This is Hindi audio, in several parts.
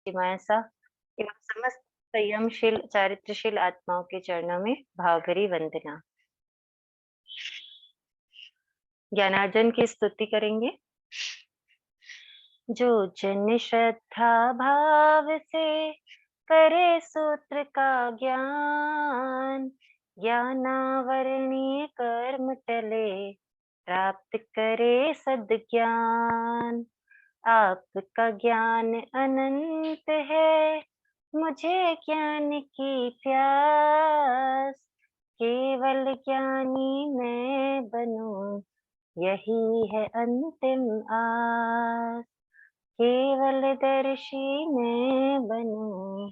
जिज्ञासा एवं समस्त संयमशील चारित्रशील आत्माओं के चरणों में भावभरी वंदना। ज्ञानार्जन की स्तुति करेंगे। जो जन श्रद्धा भाव से करे सूत्र का ज्ञान, ज्ञानावरणीय कर्म टले प्राप्त करे सद्ज्ञान। आपका ज्ञान अनंत है, मुझे ज्ञान की प्यास, केवल ज्ञानी मैं बनूं, यही है अंतिम आस। केवल दर्शी मैं बनूं,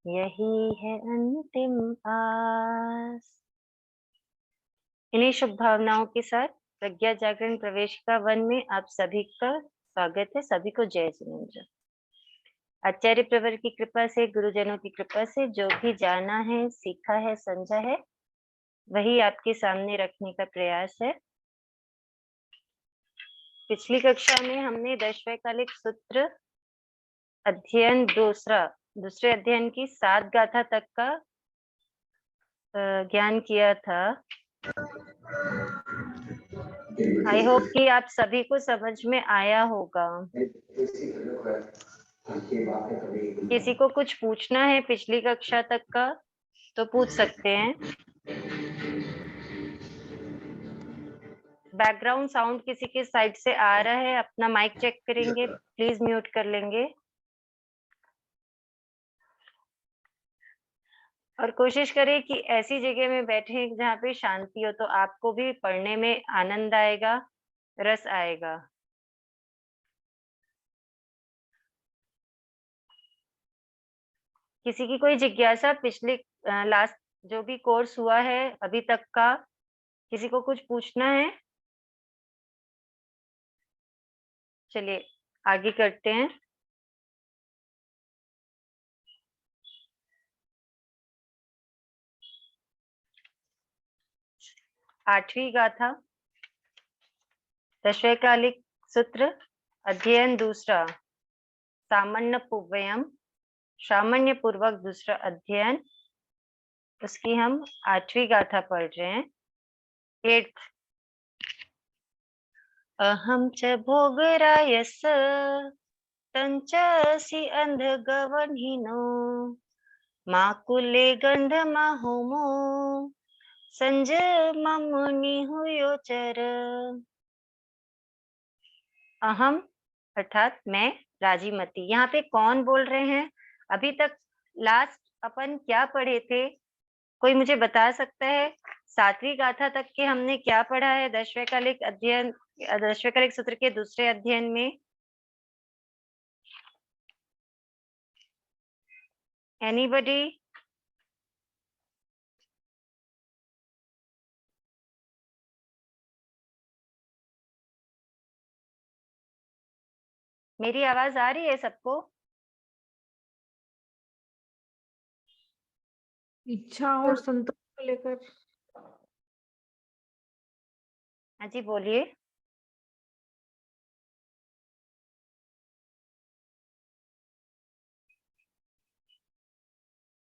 यही है अंतिम आस। इन्हीं शुभ भावनाओं के साथ प्रज्ञा जागरण प्रवेशिका 1 में आप सभी का स्वागत है। सभी को जय जिनेंद्र। आचार्य प्रवर की कृपा से, गुरुजनों की कृपा से जो भी जाना है, सीखा है, समझा है, वही आपके सामने रखने का प्रयास है। पिछली कक्षा में हमने दशवैकालिक सूत्र अध्ययन दूसरे अध्ययन की 7 गाथा तक का ज्ञान किया था। आई होप कि आप सभी को समझ में आया होगा। किसी को कुछ पूछना है पिछली कक्षा तक का तो पूछ सकते हैं। बैकग्राउंड साउंड किसी के साइड से आ रहा है, अपना माइक चेक करेंगे, प्लीज म्यूट कर लेंगे। और कोशिश करें कि ऐसी जगह में बैठे जहाँ पे शांति हो, तो आपको भी पढ़ने में आनंद आएगा, रस आएगा। किसी की कोई जिज्ञासा पिछले लास्ट जो भी कोर्स हुआ है अभी तक का, किसी को कुछ पूछना है? चलिए आगे करते हैं। आठवीं गाथा, दशवैकालिक सूत्र अध्ययन दूसरा, सामान्य पूर्वक दूसरा अध्ययन, उसकी हम 8वीं गाथा पढ़ रहे हैं। 8th। अहम च भोगरायस तंचसि अंधगवन्हिनो, माकुले गंधमाहोमो संजममुनि हुयोचर। अहम अर्थात मैं, राजीमती। यहाँ पे कौन बोल रहे हैं? अभी तक लास्ट अपन क्या पढ़े थे? कोई मुझे बता सकता है? 7वीं गाथा तक के हमने क्या पढ़ा है दशवैकालिक सूत्र के दूसरे अध्ययन में? एनीबडी? मेरी आवाज आ रही है सबको? इच्छा और संतोष को लेकर। हाँ जी बोलिए।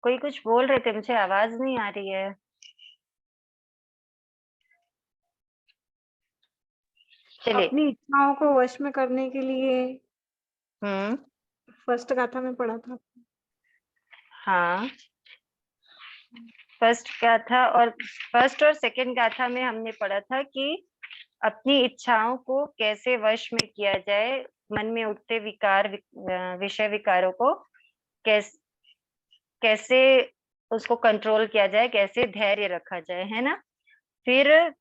कोई कुछ बोल रहे थे, मुझे आवाज नहीं आ रही है। चलिए। अपनी इच्छाओं को वश में करने के लिए हम्म। फर्स्ट गाथा में पढ़ा था। हाँ, फर्स्ट और सेकंड गाथा में हमने पढ़ा था कि अपनी इच्छाओं को कैसे वश में किया जाए, मन में उठते विषय विकारों को कैसे उसको कंट्रोल किया जाए, कैसे धैर्य रखा जाए, है ना। फिर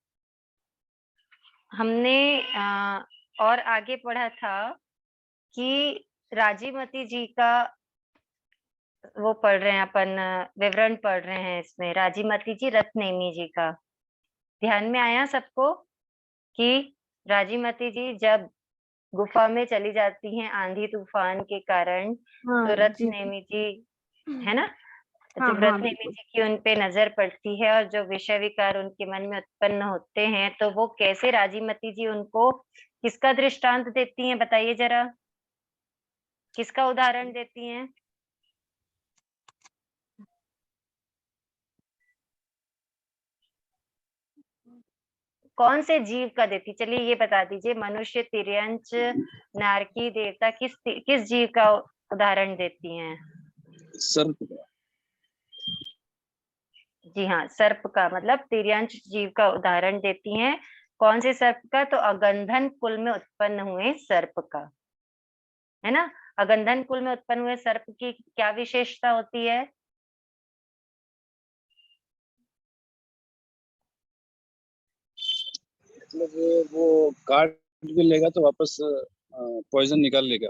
हमने और आगे पढ़ा था कि राजीमती जी का वो पढ़ रहे हैं अपन, विवरण पढ़ रहे हैं इसमें। राजीमती जी रत्नेमी जी का ध्यान में आया सबको कि राजीमती जी जब गुफा में चली जाती हैं आंधी तूफान के कारण, हाँ तो जी। रत्नेमी जी, है ना, हाँ जब हाँ रत्नेमी बिल्कुल। जी की उन पे नजर पड़ती है और जो विषय विकार उनके मन में उत्पन्न होते हैं, तो वो कैसे राजीमती जी उनको किसका दृष्टांत देती हैं, बताइए जरा। किसका उदाहरण देती हैं? कौन से जीव का देती? चलिए ये बता दीजिए, मनुष्य, तिर्यंच, नारकी, देवता, किस जीव का उदाहरण देती हैं? सर्प का। जी हाँ, सर्प का, मतलब तिर्यंच जीव का उदाहरण देती हैं। कौन से सर्प का? तो अगंधन कुल में उत्पन्न हुए सर्प का, है ना। अगंधन कुल में उत्पन्न हुए सर्प की क्या विशेषता होती है? मतलब वो काट के लेगा तो वापस पॉइजन निकाल लेगा।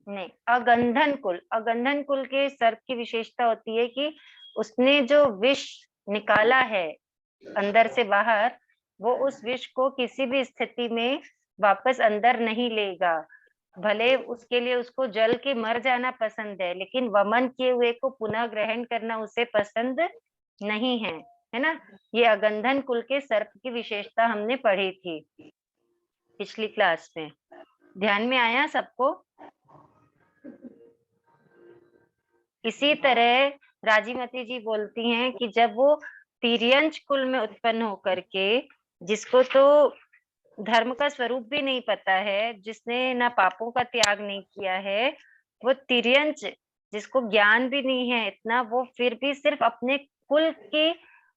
नहीं, अगंधन कुल के सर्प की विशेषता होती है कि उसने जो विष निकाला है अंदर से बाहर, वो उस विष को किसी भी स्थिति में वापस अंदर नहीं लेगा। भले उसके लिए उसको जल के मर जाना पसंद है, लेकिन वमन किए हुए को पुनः ग्रहण करना उसे पसंद नहीं है ना। ये अगंधन कुल के सर्प की विशेषता हमने पढ़ी थी पिछली क्लास में। ध्यान में आया सबको? इसी तरह राजीमती जी बोलती हैं कि जब वो तिर्यंच कुल में उत्पन्न होकर के, जिसको तो धर्म का स्वरूप भी नहीं पता है, जिसने ना पापों का त्याग नहीं किया है, वो तिर्यंच, जिसको ज्ञान भी नहीं है इतना, वो फिर भी सिर्फ अपने कुल की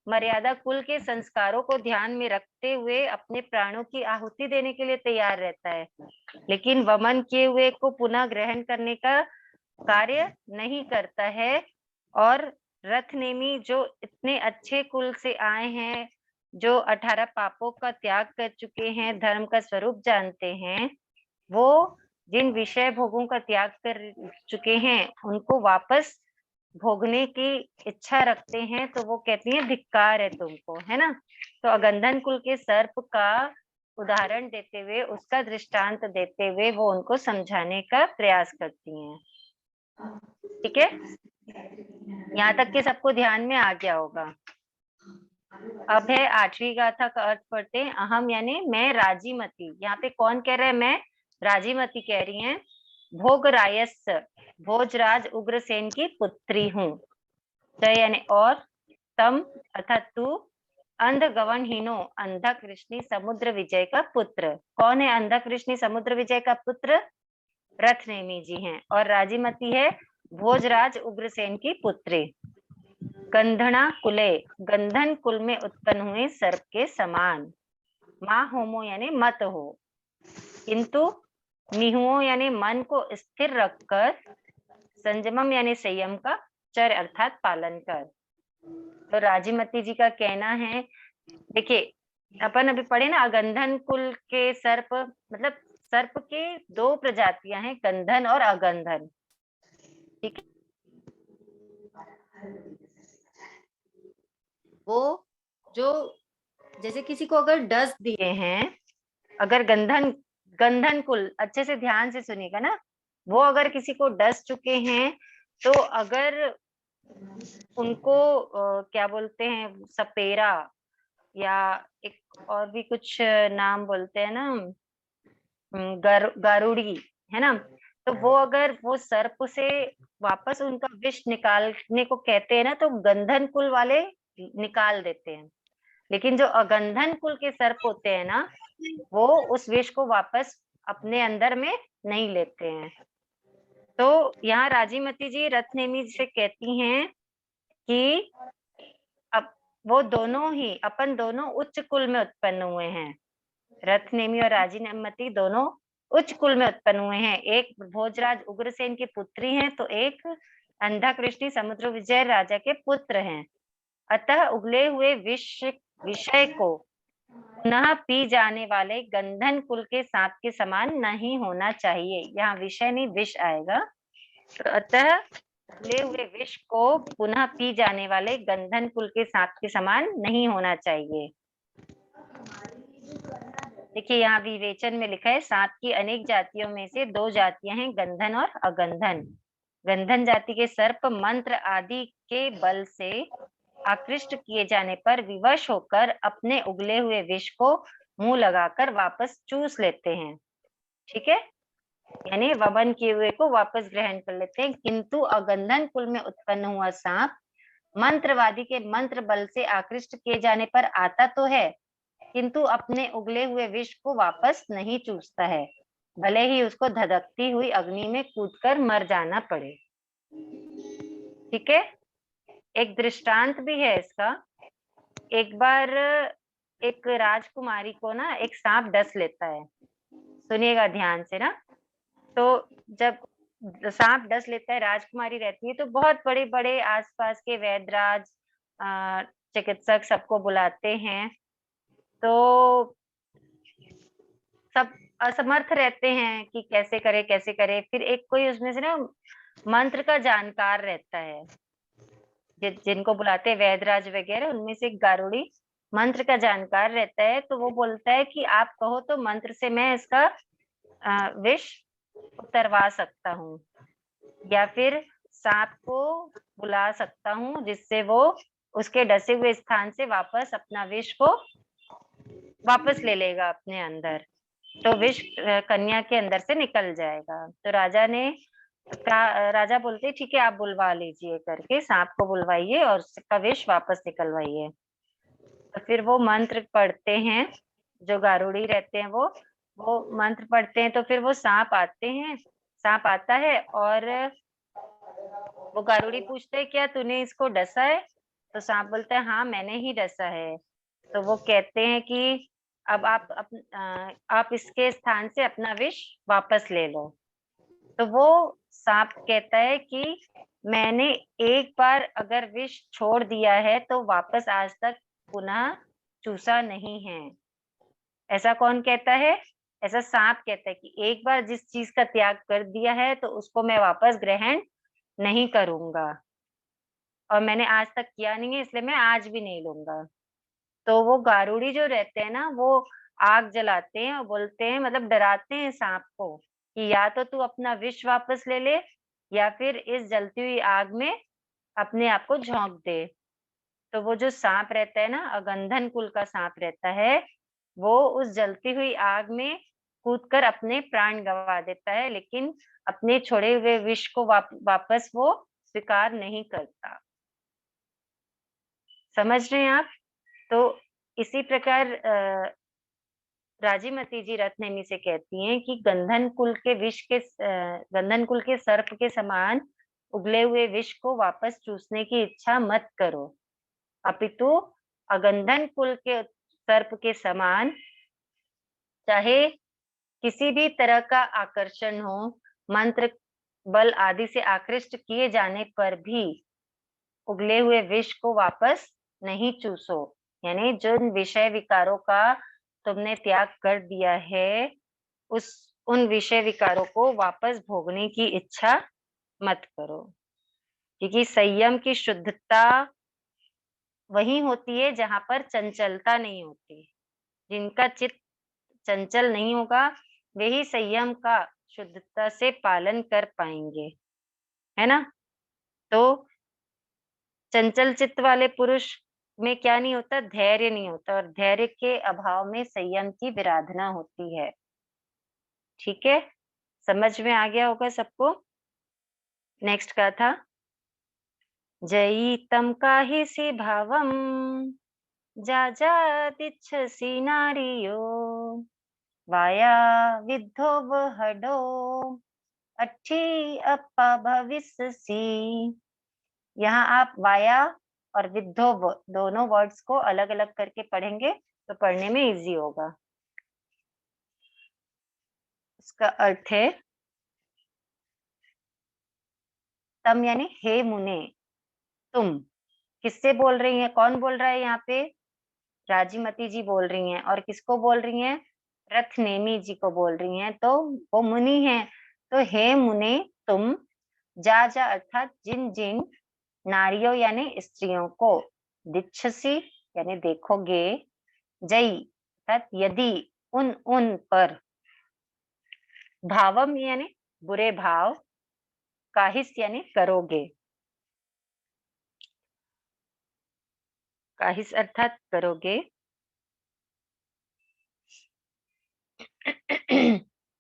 मर्यादा, कुल के संस्कारों को ध्यान में रखते हुए अपने प्राणों की आहुति देने के लिए तैयार रहता है, लेकिन वमन किए हुए को पुनः ग्रहण करने का कार्य नहीं करता है। और रथनेमी जो इतने अच्छे कुल से आए हैं, जो 18 पापों का त्याग कर चुके हैं, धर्म का स्वरूप जानते हैं, वो जिन विषय भोगों का त्याग कर चुके हैं, उनको वापस भोगने की इच्छा रखते हैं, तो वो कहती हैं धिक्कार है तुमको, है ना। तो अगंधन कुल के सर्प का उदाहरण देते हुए, उसका दृष्टांत देते हुए वो उनको समझाने का प्रयास करती हैं। ठीक है, यहाँ तक के सबको ध्यान में आ गया होगा। अब है 8वीं गाथा का अर्थ पढ़ते हैं। अहम यानी मैं राजीमती। यहाँ पे कौन कह रहा है? मैं राजीमती कह रही हैं। भोगरायस्य, भोजराज उग्रसेन की पुत्री हूँ। तो यानी और, तम अर्थात तू, अंध गवन हीनो, अंधक ऋषि समुद्र विजय का पुत्र। कौन है अंधक ऋषि समुद्र विजय का पुत्र? रथनेमी जी हैं। और राजीमती है भोजराज उग्रसेन की पुत्री। गंधना कुले, गंधन कुल में उत्पन्न हुए सर्प के समान। माँ होमो यानी मत हो, किंतु निहुओ यानी मन को स्थिर रखकर, संयमम यानी संयम का, चर अर्थात पालन कर। तो राजीमती जी का कहना है, देखिए अपन अभी पढ़े ना, अगंधन कुल के सर्प, मतलब सर्प के 2 प्रजातियां हैं, गंधन और अगंधन। ठीक है, वो जो जैसे किसी को अगर डस दिए हैं, अगर गंधन कुल, अच्छे से ध्यान से सुनिएगा ना, वो अगर किसी को डस चुके हैं, तो अगर उनको क्या बोलते हैं, सपेरा या एक और भी कुछ नाम बोलते हैं ना, गारुड़ी, है ना। तो वो अगर वो सर्प से वापस उनका विष निकालने को कहते हैं ना, तो गंधन कुल वाले निकाल देते हैं, लेकिन जो अगंधन कुल के सर्प होते हैं ना, वो उस विष को वापस अपने अंदर में नहीं लेते हैं। तो यहाँ राजीमती जी रथनेमी से कहती हैं कि अब वो दोनों ही, अपन दोनों उच्च कुल में उत्पन्न हुए हैं। रथनेमी और राजीमती दोनों उच्च कुल में उत्पन्न हुए हैं। एक भोजराज उग्रसेन की पुत्री हैं, तो एक अंधकृष्णि समुद्र विजय राजा के पुत्र हैं। अतः उगले हुए विषय को पुनः पी जाने वाले गंधन कुल के सांप के समान नहीं होना चाहिए। यहाँ विषय नहीं विष आएगा। तो अतः उगले हुए विष को पुनः पी जाने वाले गंधन कुल के सांप के समान नहीं होना चाहिए। देखिए यहाँ विवेचन में लिखा है, सांप की अनेक जातियों में से 2 जातियां हैं, गंधन और अगंधन। गंधन जाति के सर्प मंत्र आदि के बल से आकृष्ट किए जाने पर विवश होकर अपने उगले हुए विष को मुंह लगाकर वापस चूस लेते हैं। ठीक है, यानी वमन किए हुए को वापस ग्रहण कर लेते हैं। किंतु अगंधन कुल में उत्पन्न हुआ सांप मंत्रवादी के मंत्र बल से आकृष्ट किए जाने पर आता तो है, किंतु अपने उगले हुए विष को वापस नहीं चूसता है, भले ही उसको धधकती हुई अग्नि में कूदकर मर जाना पड़े। ठीक है, एक दृष्टांत भी है इसका। एक बार एक राजकुमारी को ना एक सांप डस लेता है, सुनिएगा ध्यान से ना। तो जब सांप डस लेता है, राजकुमारी रहती है, तो बहुत बड़े बड़े आसपास के वैद्यराज चिकित्सक सबको बुलाते हैं। तो सब असमर्थ रहते हैं कि कैसे करे कैसे करे। फिर एक कोई उसमें से ना मंत्र का जानकार रहता है, जिनको बुलाते हैं वैद्यराज वगैरह, उनमें से एक गारुड़ी मंत्र का जानकार रहता है। तो वो बोलता है कि आप कहो तो मंत्र से मैं इसका विष उतरवा सकता हूँ, या फिर सांप को बुला सकता हूँ जिससे वो उसके डसे हुए स्थान से वापस अपना विष को वापस ले लेगा अपने अंदर, तो विष कन्या के अंदर से निकल जाएगा। तो राजा बोलते ठीक है, आप बुलवा लीजिए करके सांप को बुलवाइए और उसका विष वापस निकलवाइए। तो फिर वो मंत्र पढ़ते हैं, जो गारुड़ी रहते हैं वो मंत्र पढ़ते हैं। तो फिर वो सांप सांप आता है और वो गारुड़ी पूछते हैं क्या तूने इसको डसा है? तो सांप बोलता है हाँ मैंने ही डसा है। तो वो कहते हैं कि अब आप इसके स्थान से अपना विष वापस ले लो। तो वो सांप कहता है कि मैंने एक बार अगर विष छोड़ दिया है तो वापस आज तक पुनः चूसा नहीं है। ऐसा कौन कहता है? ऐसा सांप कहता है कि एक बार जिस चीज का त्याग कर दिया है तो उसको मैं वापस ग्रहण नहीं करूंगा, और मैंने आज तक किया नहीं है इसलिए मैं आज भी नहीं लूंगा। तो वो गारुड़ी जो रहते हैं ना, वो आग जलाते हैं और बोलते हैं, मतलब डराते हैं सांप को कि या तो तू अपना विष वापस ले ले या फिर इस जलती हुई आग में अपने आप को झोंक दे। तो वो जो सांप रहता है ना, अगंधन कुल का सांप रहता है, वो उस जलती हुई आग में कूदकर अपने प्राण गंवा देता है, लेकिन अपने छोड़े हुए विष को वापस वो स्वीकार नहीं करता। समझ रहे हैं आप? तो इसी प्रकार राजीमती जी रत्नेमी से कहती हैं कि गंधन कुल के सर्प के समान उगले हुए विष को वापस चूसने की इच्छा मत करो, अपितु अगंधन कुल के सर्प के समान चाहे किसी भी तरह का आकर्षण हो, मंत्र बल आदि से आकृष्ट किए जाने पर भी उगले हुए विष को वापस नहीं चूसो। यानी जिन विषय विकारों का तुमने त्याग कर दिया है, उन विषय विकारों को वापस भोगने की इच्छा मत करो, क्योंकि संयम की शुद्धता वही होती है जहां पर चंचलता नहीं होती। जिनका चित्त चंचल नहीं होगा वे ही संयम का शुद्धता से पालन कर पाएंगे, है ना। तो चंचल चित्त वाले पुरुष में क्या नहीं होता? धैर्य नहीं होता, और धैर्य के अभाव में संयम की विराधना होती है। ठीक है, समझ में आ गया होगा सबको। नेक्स्ट का था जयितं काहिसि भावं जाजातिच्छसि नारियो वाया विद्धो वहडो अट्ठी अपा भविष्यसि। यहाँ आप वाया और विद्धोव दोनों वर्ड्स को अलग अलग करके पढ़ेंगे तो पढ़ने में इजी होगा। इसका अर्थ है तम यानी हे मुने, तुम। किससे बोल रही हैं? कौन बोल रहा है यहाँ पे? राजीमती जी बोल रही हैं। और किसको बोल रही हैं? रथनेमी जी को बोल रही हैं। तो वो मुनि हैं। तो हे मुने तुम, जा जा अर्थात जिन जिन नारियों यानी स्त्रियों को, दिच्छसी यानी देखोगे, जई अर्थात यदि, उन पर, भावम यानी बुरे भाव, काहिस यानी करोगे, काहिस अर्थात करोगे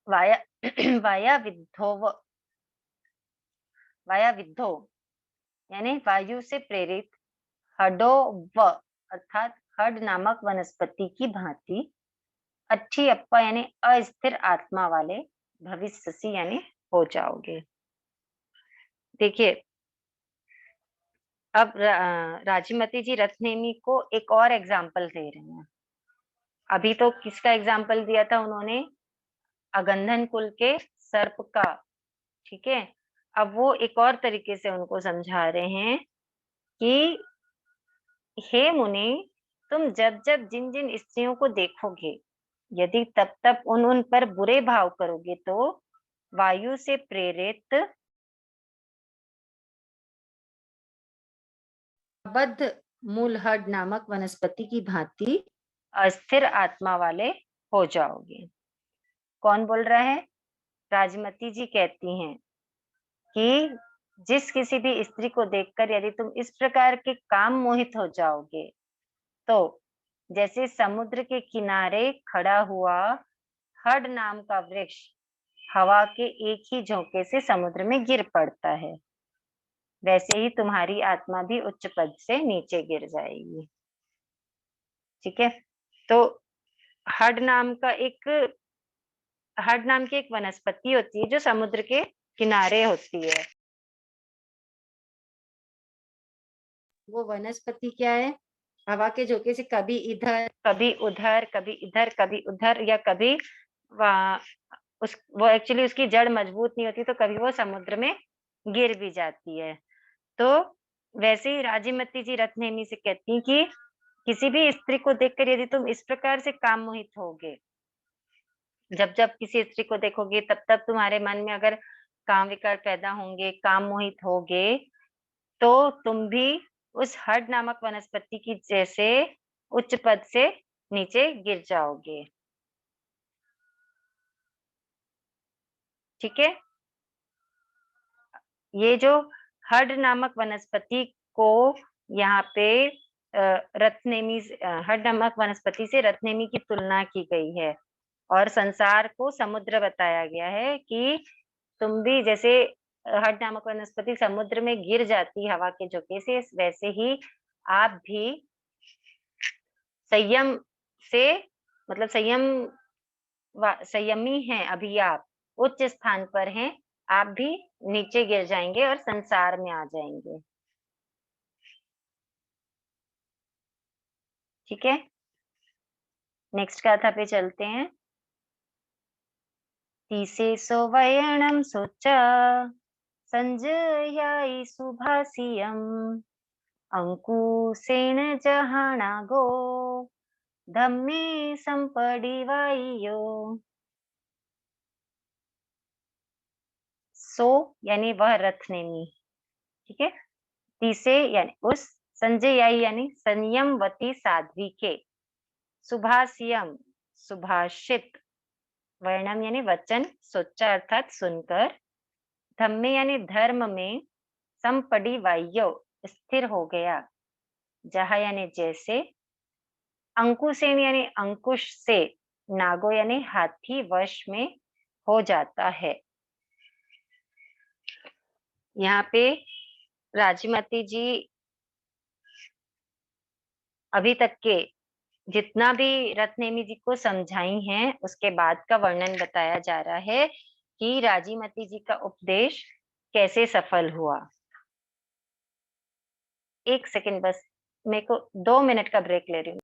वाया वाया विद्धोव, वाया विद्धो यानी वायु से प्रेरित हडो व अर्थात हड नामक वनस्पति की भांति अच्छी अप्पा यानी अस्थिर आत्मा वाले भविष्यसी यानी हो जाओगे। देखिए अब राजीमती जी रत्नेमी को एक और एग्जाम्पल दे रहे हैं। अभी तो किसका एग्जाम्पल दिया था उन्होंने, अगंधन कुल के सर्प का, ठीक है। अब वो एक और तरीके से उनको समझा रहे हैं कि हे मुनि, तुम जब जब जिन जिन स्त्रियों को देखोगे, यदि तब तब उन पर बुरे भाव करोगे तो वायु से प्रेरित बद्ध मूलहड नामक वनस्पति की भांति अस्थिर आत्मा वाले हो जाओगे। कौन बोल रहा है? राजमती जी कहती हैं कि जिस किसी भी स्त्री को देखकर यदि तुम इस प्रकार के काम मोहित हो जाओगे तो जैसे समुद्र के किनारे खड़ा हुआ हड नाम का वृक्ष हवा के एक ही झोंके से समुद्र में गिर पड़ता है, वैसे ही तुम्हारी आत्मा भी उच्च पद से नीचे गिर जाएगी। ठीक है, तो हड नाम की एक वनस्पति होती है जो समुद्र के किनारे होती है। वो वनस्पति क्या है? हवा के झोंके से कभी इधर कभी उधर, कभी इधर कभी उधर, या कभी वो एक्चुअली उसकी जड़ मजबूत नहीं होती तो कभी वो समुद्र में गिर भी जाती है। तो वैसे ही राजीमती जी रत्नेमी से कहती हैं कि किसी भी स्त्री को देखकर यदि तुम इस प्रकार से काम मोहित होगे, जब जब किसी स्त्री को देखोगे तब तब तुम्हारे मन में अगर काम विकार पैदा होंगे, काम मोहित होगे, तो तुम भी उस हड नामक वनस्पति की जैसे उच्च पद से नीचे गिर जाओगे। ठीक है, ये जो हड नामक वनस्पति को यहाँ पे रत्नेमी हड नामक वनस्पति से रत्नेमी की तुलना की गई है और संसार को समुद्र बताया गया है कि तुम भी जैसे हड नामक वनस्पति समुद्र में गिर जाती हवा के झोंके से, वैसे ही आप भी संयम से, मतलब संयमी हैं अभी आप, उच्च स्थान पर हैं, आप भी नीचे गिर जाएंगे और संसार में आ जाएंगे। ठीक है, नेक्स्ट गाथा पे चलते हैं। तीसे सोवयणम सोचा संजयाई सुभाषियम अंकुशेन जहानागो धम्मे संपडिवायो। सो यानी वह रत्नेमी, ठीक है, तीसे यानी उस, संजयाई यानी संयमवती साध्वी के, सुभाषियम सुभाषित, वर्णम यानी वचन, सोचा अर्थात सुनकर, धम्मे यानी धर्म में, संपडिवायो स्थिर हो गया, जहा यानी जैसे, अंकुशेन यानी अंकुश से, नागो यानी हाथी वश में हो जाता है। यहाँ पे राजीमती जी अभी तक के जितना भी रत्नेमी जी को समझाई हैं उसके बाद का वर्णन बताया जा रहा है कि राजीमती जी का उपदेश कैसे सफल हुआ। एक सेकंड बस, मेरे को 2 मिनट का ब्रेक ले रही हूँ।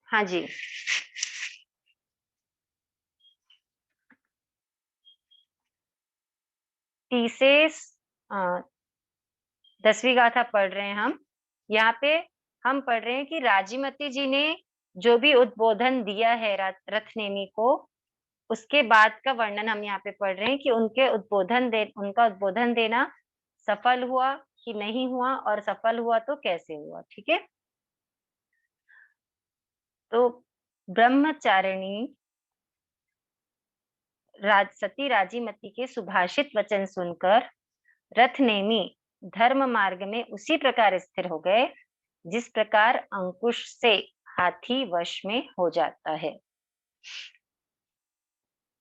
हाँ जी, तीसरे 10वीं गाथा पढ़ रहे हैं हम। यहाँ पे हम पढ़ रहे हैं कि राजीमती जी ने जो भी उद्बोधन दिया है रथनेमी को, उसके बाद का वर्णन हम यहाँ पे पढ़ रहे हैं कि उनका उद्बोधन देना सफल हुआ कि नहीं हुआ, और सफल हुआ तो कैसे हुआ। ठीक है, तो ब्रह्मचारिणी सती राजीमती के सुभाषित वचन सुनकर रथनेमी धर्म मार्ग में उसी प्रकार स्थिर हो गए जिस प्रकार अंकुश से हाथी वश में हो जाता है।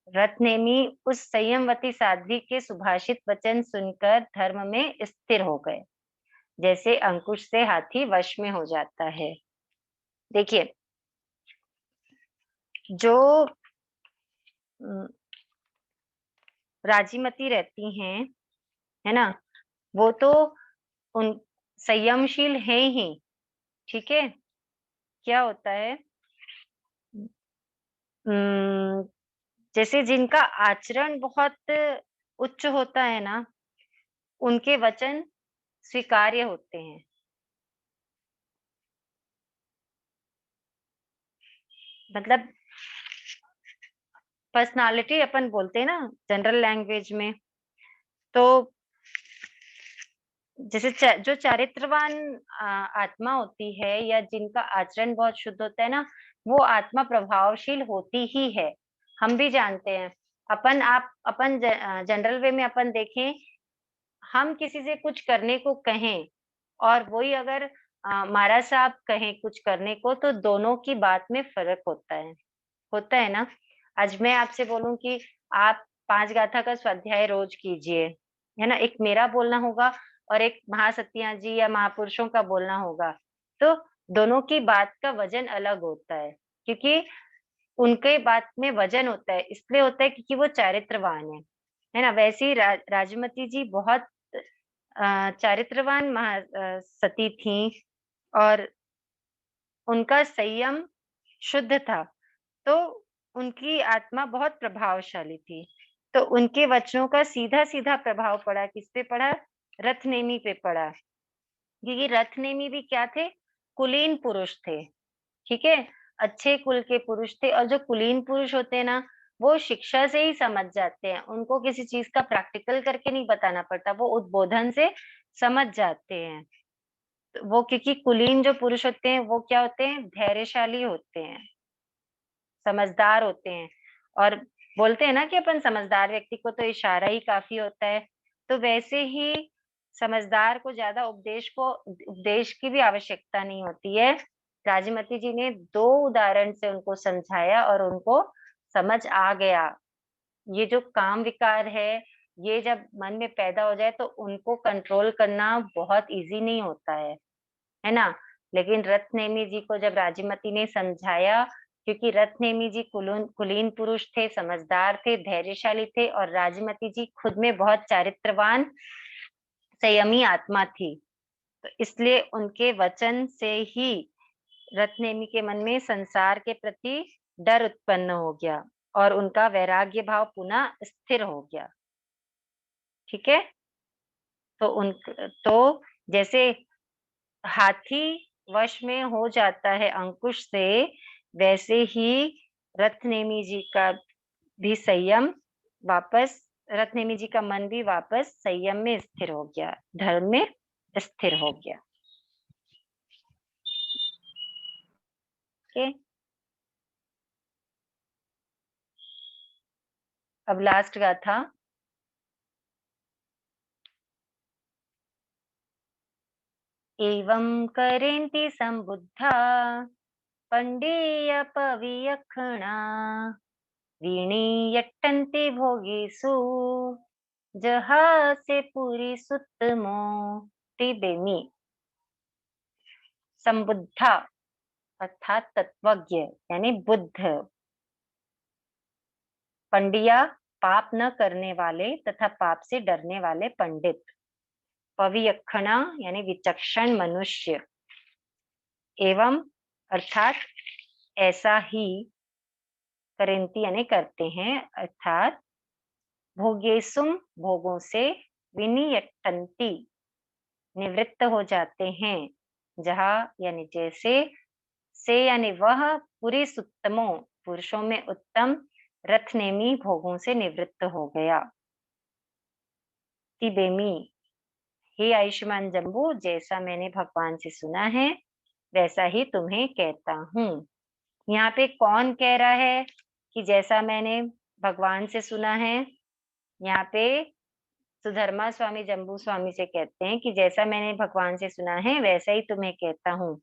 रथनेमी उस संयमवती साध्वी के सुभाषित वचन सुनकर धर्म में स्थिर हो गए जैसे अंकुश से हाथी वश में हो जाता है। देखिए, जो राजीमती रहती हैं, है ना, वो तो उन संयमशील है ही। ठीक है, क्या होता है, जैसे जिनका आचरण बहुत उच्च होता है ना, उनके वचन स्वीकार्य होते हैं। मतलब पर्सनालिटी अपन बोलते हैं ना जनरल लैंग्वेज में, तो जैसे जो चारित्रवान आत्मा होती है या जिनका आचरण बहुत शुद्ध होता है ना, वो आत्मा प्रभावशील होती ही है। हम भी जानते हैं। अपन जनरल वे में अपन देखें, हम किसी से कुछ करने को कहें और वही अगर महाराज साहब कहें कुछ करने को, तो दोनों की बात में फर्क होता है ना। आज मैं आपसे बोलूं कि आप 5 गाथा का स्वाध्याय रोज कीजिए, है ना, एक मेरा बोलना होगा और एक महासतिया जी या महापुरुषों का बोलना होगा, तो दोनों की बात का वजन अलग होता है, क्योंकि उनके बात में वजन होता है, इसलिए होता है क्योंकि वो चारित्रवान है ना। वैसे ही राजमती जी बहुत चारित्रवान सती थी और उनका संयम शुद्ध था, तो उनकी आत्मा बहुत प्रभावशाली थी। तो उनके वचनों का सीधा सीधा प्रभाव पड़ा, किस पे पड़ा, रथनेमी पे पड़ा, क्योंकि रथनेमी भी क्या थे, कुलीन पुरुष थे। ठीक है, अच्छे कुल के पुरुष थे, और जो कुलीन पुरुष होते हैं ना, वो शिक्षा से ही समझ जाते हैं, उनको किसी चीज का प्रैक्टिकल करके नहीं बताना पड़ता, वो उद्बोधन से समझ जाते हैं। तो वो क्योंकि कुलीन जो पुरुष होते हैं वो क्या होते हैं, धैर्यशाली होते हैं, समझदार होते हैं। और बोलते हैं ना कि अपन समझदार व्यक्ति को तो इशारा ही काफी होता है, तो वैसे ही समझदार को ज्यादा उपदेश की भी आवश्यकता नहीं होती है। राजमती जी ने 2 उदाहरण से उनको समझाया और उनको समझ आ गया। ये जो काम विकार है, ये जब मन में पैदा हो जाए तो उनको कंट्रोल करना बहुत इजी नहीं होता है ना। लेकिन रथनेमी जी को जब राजमती ने समझाया, क्योंकि रथनेमी जी कुलीन पुरुष थे, समझदार थे, धैर्यशाली थे, और राजमती जी खुद में बहुत चारित्रवान संयमी आत्मा थी, तो इसलिए उनके वचन से ही रत्नेमी के मन में संसार के प्रति डर उत्पन्न हो गया और उनका वैराग्य भाव पुनः स्थिर हो गया। ठीक है, तो जैसे हाथी वश में हो जाता है अंकुश से, वैसे ही रत्नेमी जी का भी संयम वापस रत्नेमी जी का मन भी वापस संयम में स्थिर हो गया, धर्म में स्थिर हो गया। ओके, अब लास्ट गाथा। एवं करेन्ति संबुद्धा पंडेय पवियखणा वीणीयट्टन्ति भोगेषु जहासे पुरी सुत्तमो त्रिबेमी। संबुद्धा अर्थात तत्वज्ञ यानी बुद्ध, पंडिया पाप न करने वाले तथा पाप से डरने वाले पंडित, पवियखणा यानी विचक्षण मनुष्य, एवं अर्थात ऐसा ही, करेंती यानी करते हैं, अर्थात भोगेसुम भोगों से, विनियट्टन्ति निवृत्त हो जाते हैं, जहाँ यानी जैसे, से यानी वह, पुरी सुत्तमो पुरुषों में उत्तम, रथनेमी भोगों से निवृत्त हो गया। तिबेमी, हे आयुष्मान जम्बू, जैसा मैंने भगवान से सुना है वैसा ही तुम्हें कहता हूँ। यहाँ पे कौन कह रहा है कि जैसा मैंने भगवान से सुना है? यहाँ पे सुधर्मा स्वामी जम्बू स्वामी से कहते हैं कि जैसा मैंने भगवान से सुना है वैसा ही तुम्हें कहता हूँ।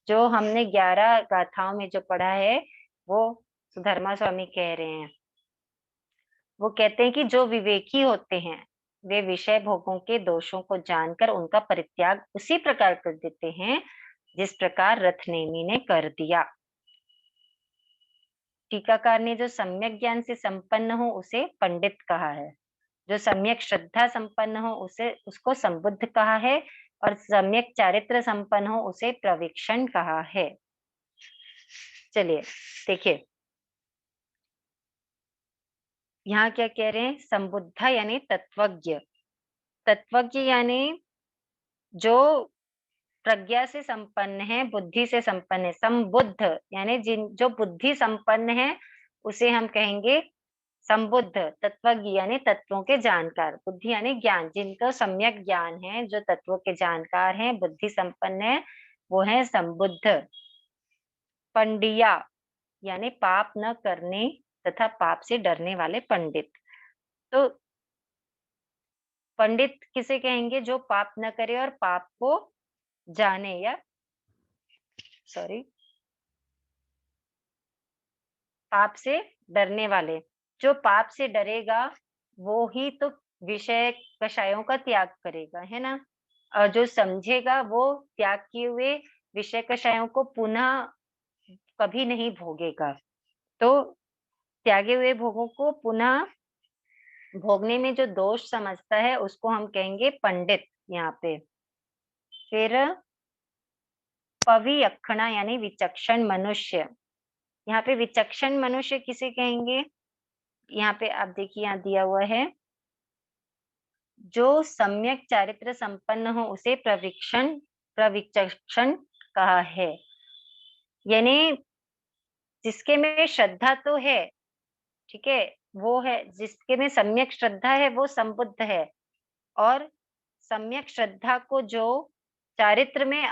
जो हमने 11 गाथाओं में जो पढ़ा है वो सुधर्मा स्वामी कह रहे हैं। वो कहते हैं कि जो विवेकी होते हैं वे विषय भोगों के दोषों को जानकर उनका परित्याग उसी प्रकार कर देते हैं जिस प्रकार रथनेमी ने कर दिया। टीकाकार ने जो सम्यक ज्ञान से संपन्न हो उसे पंडित कहा है, जो सम्यक श्रद्धा संपन्न हो उसे उसको संबुद्ध कहा है, और सम्यक चारित्र संपन्न हो उसे प्रविक्षण कहा है। चलिए देखिए यहाँ क्या कह रहे हैं? संबुद्ध यानी तत्वज्ञ, तत्वज्ञ यानी जो प्रज्ञा से संपन्न है, बुद्धि से संपन्न है। संबुद्ध यानी जिन जो बुद्धि संपन्न है उसे हम कहेंगे संबुद्ध। तत्वज्ञ यानी तत्वों के जानकार, बुद्धि यानी ज्ञान, जिनको सम्यक ज्ञान है, जो तत्वों के जानकार हैं, बुद्धि संपन्न है, वो है संबुद्ध। पंडिया यानी पाप न करने तथा पाप से डरने वाले पंडित। तो पंडित किसे कहेंगे? जो पाप न करे और पाप को जाने, या पाप से डरने वाले। जो पाप से डरेगा वो ही तो विषय कषायों का त्याग करेगा, है ना? और जो समझेगा वो त्याग किए हुए विषय कषायों को पुनः कभी नहीं भोगेगा। तो त्यागे हुए भोगों को पुनः भोगने में जो दोष समझता है उसको हम कहेंगे पंडित यहाँ पे। फिर पवियक्षणा यानी विचक्षण मनुष्य। यहाँ पे विचक्षण मनुष्य किसे कहेंगे? यहाँ पे आप देखिए, यहाँ दिया हुआ है जो सम्यक चारित्र संपन्न हो उसे प्रविचक्षण कहा है। यानी जिसके में श्रद्धा तो है, ठीक है, वो है, जिसके में सम्यक श्रद्धा है वो संबुद्ध है, और सम्यक श्रद्धा को जो चारित्र में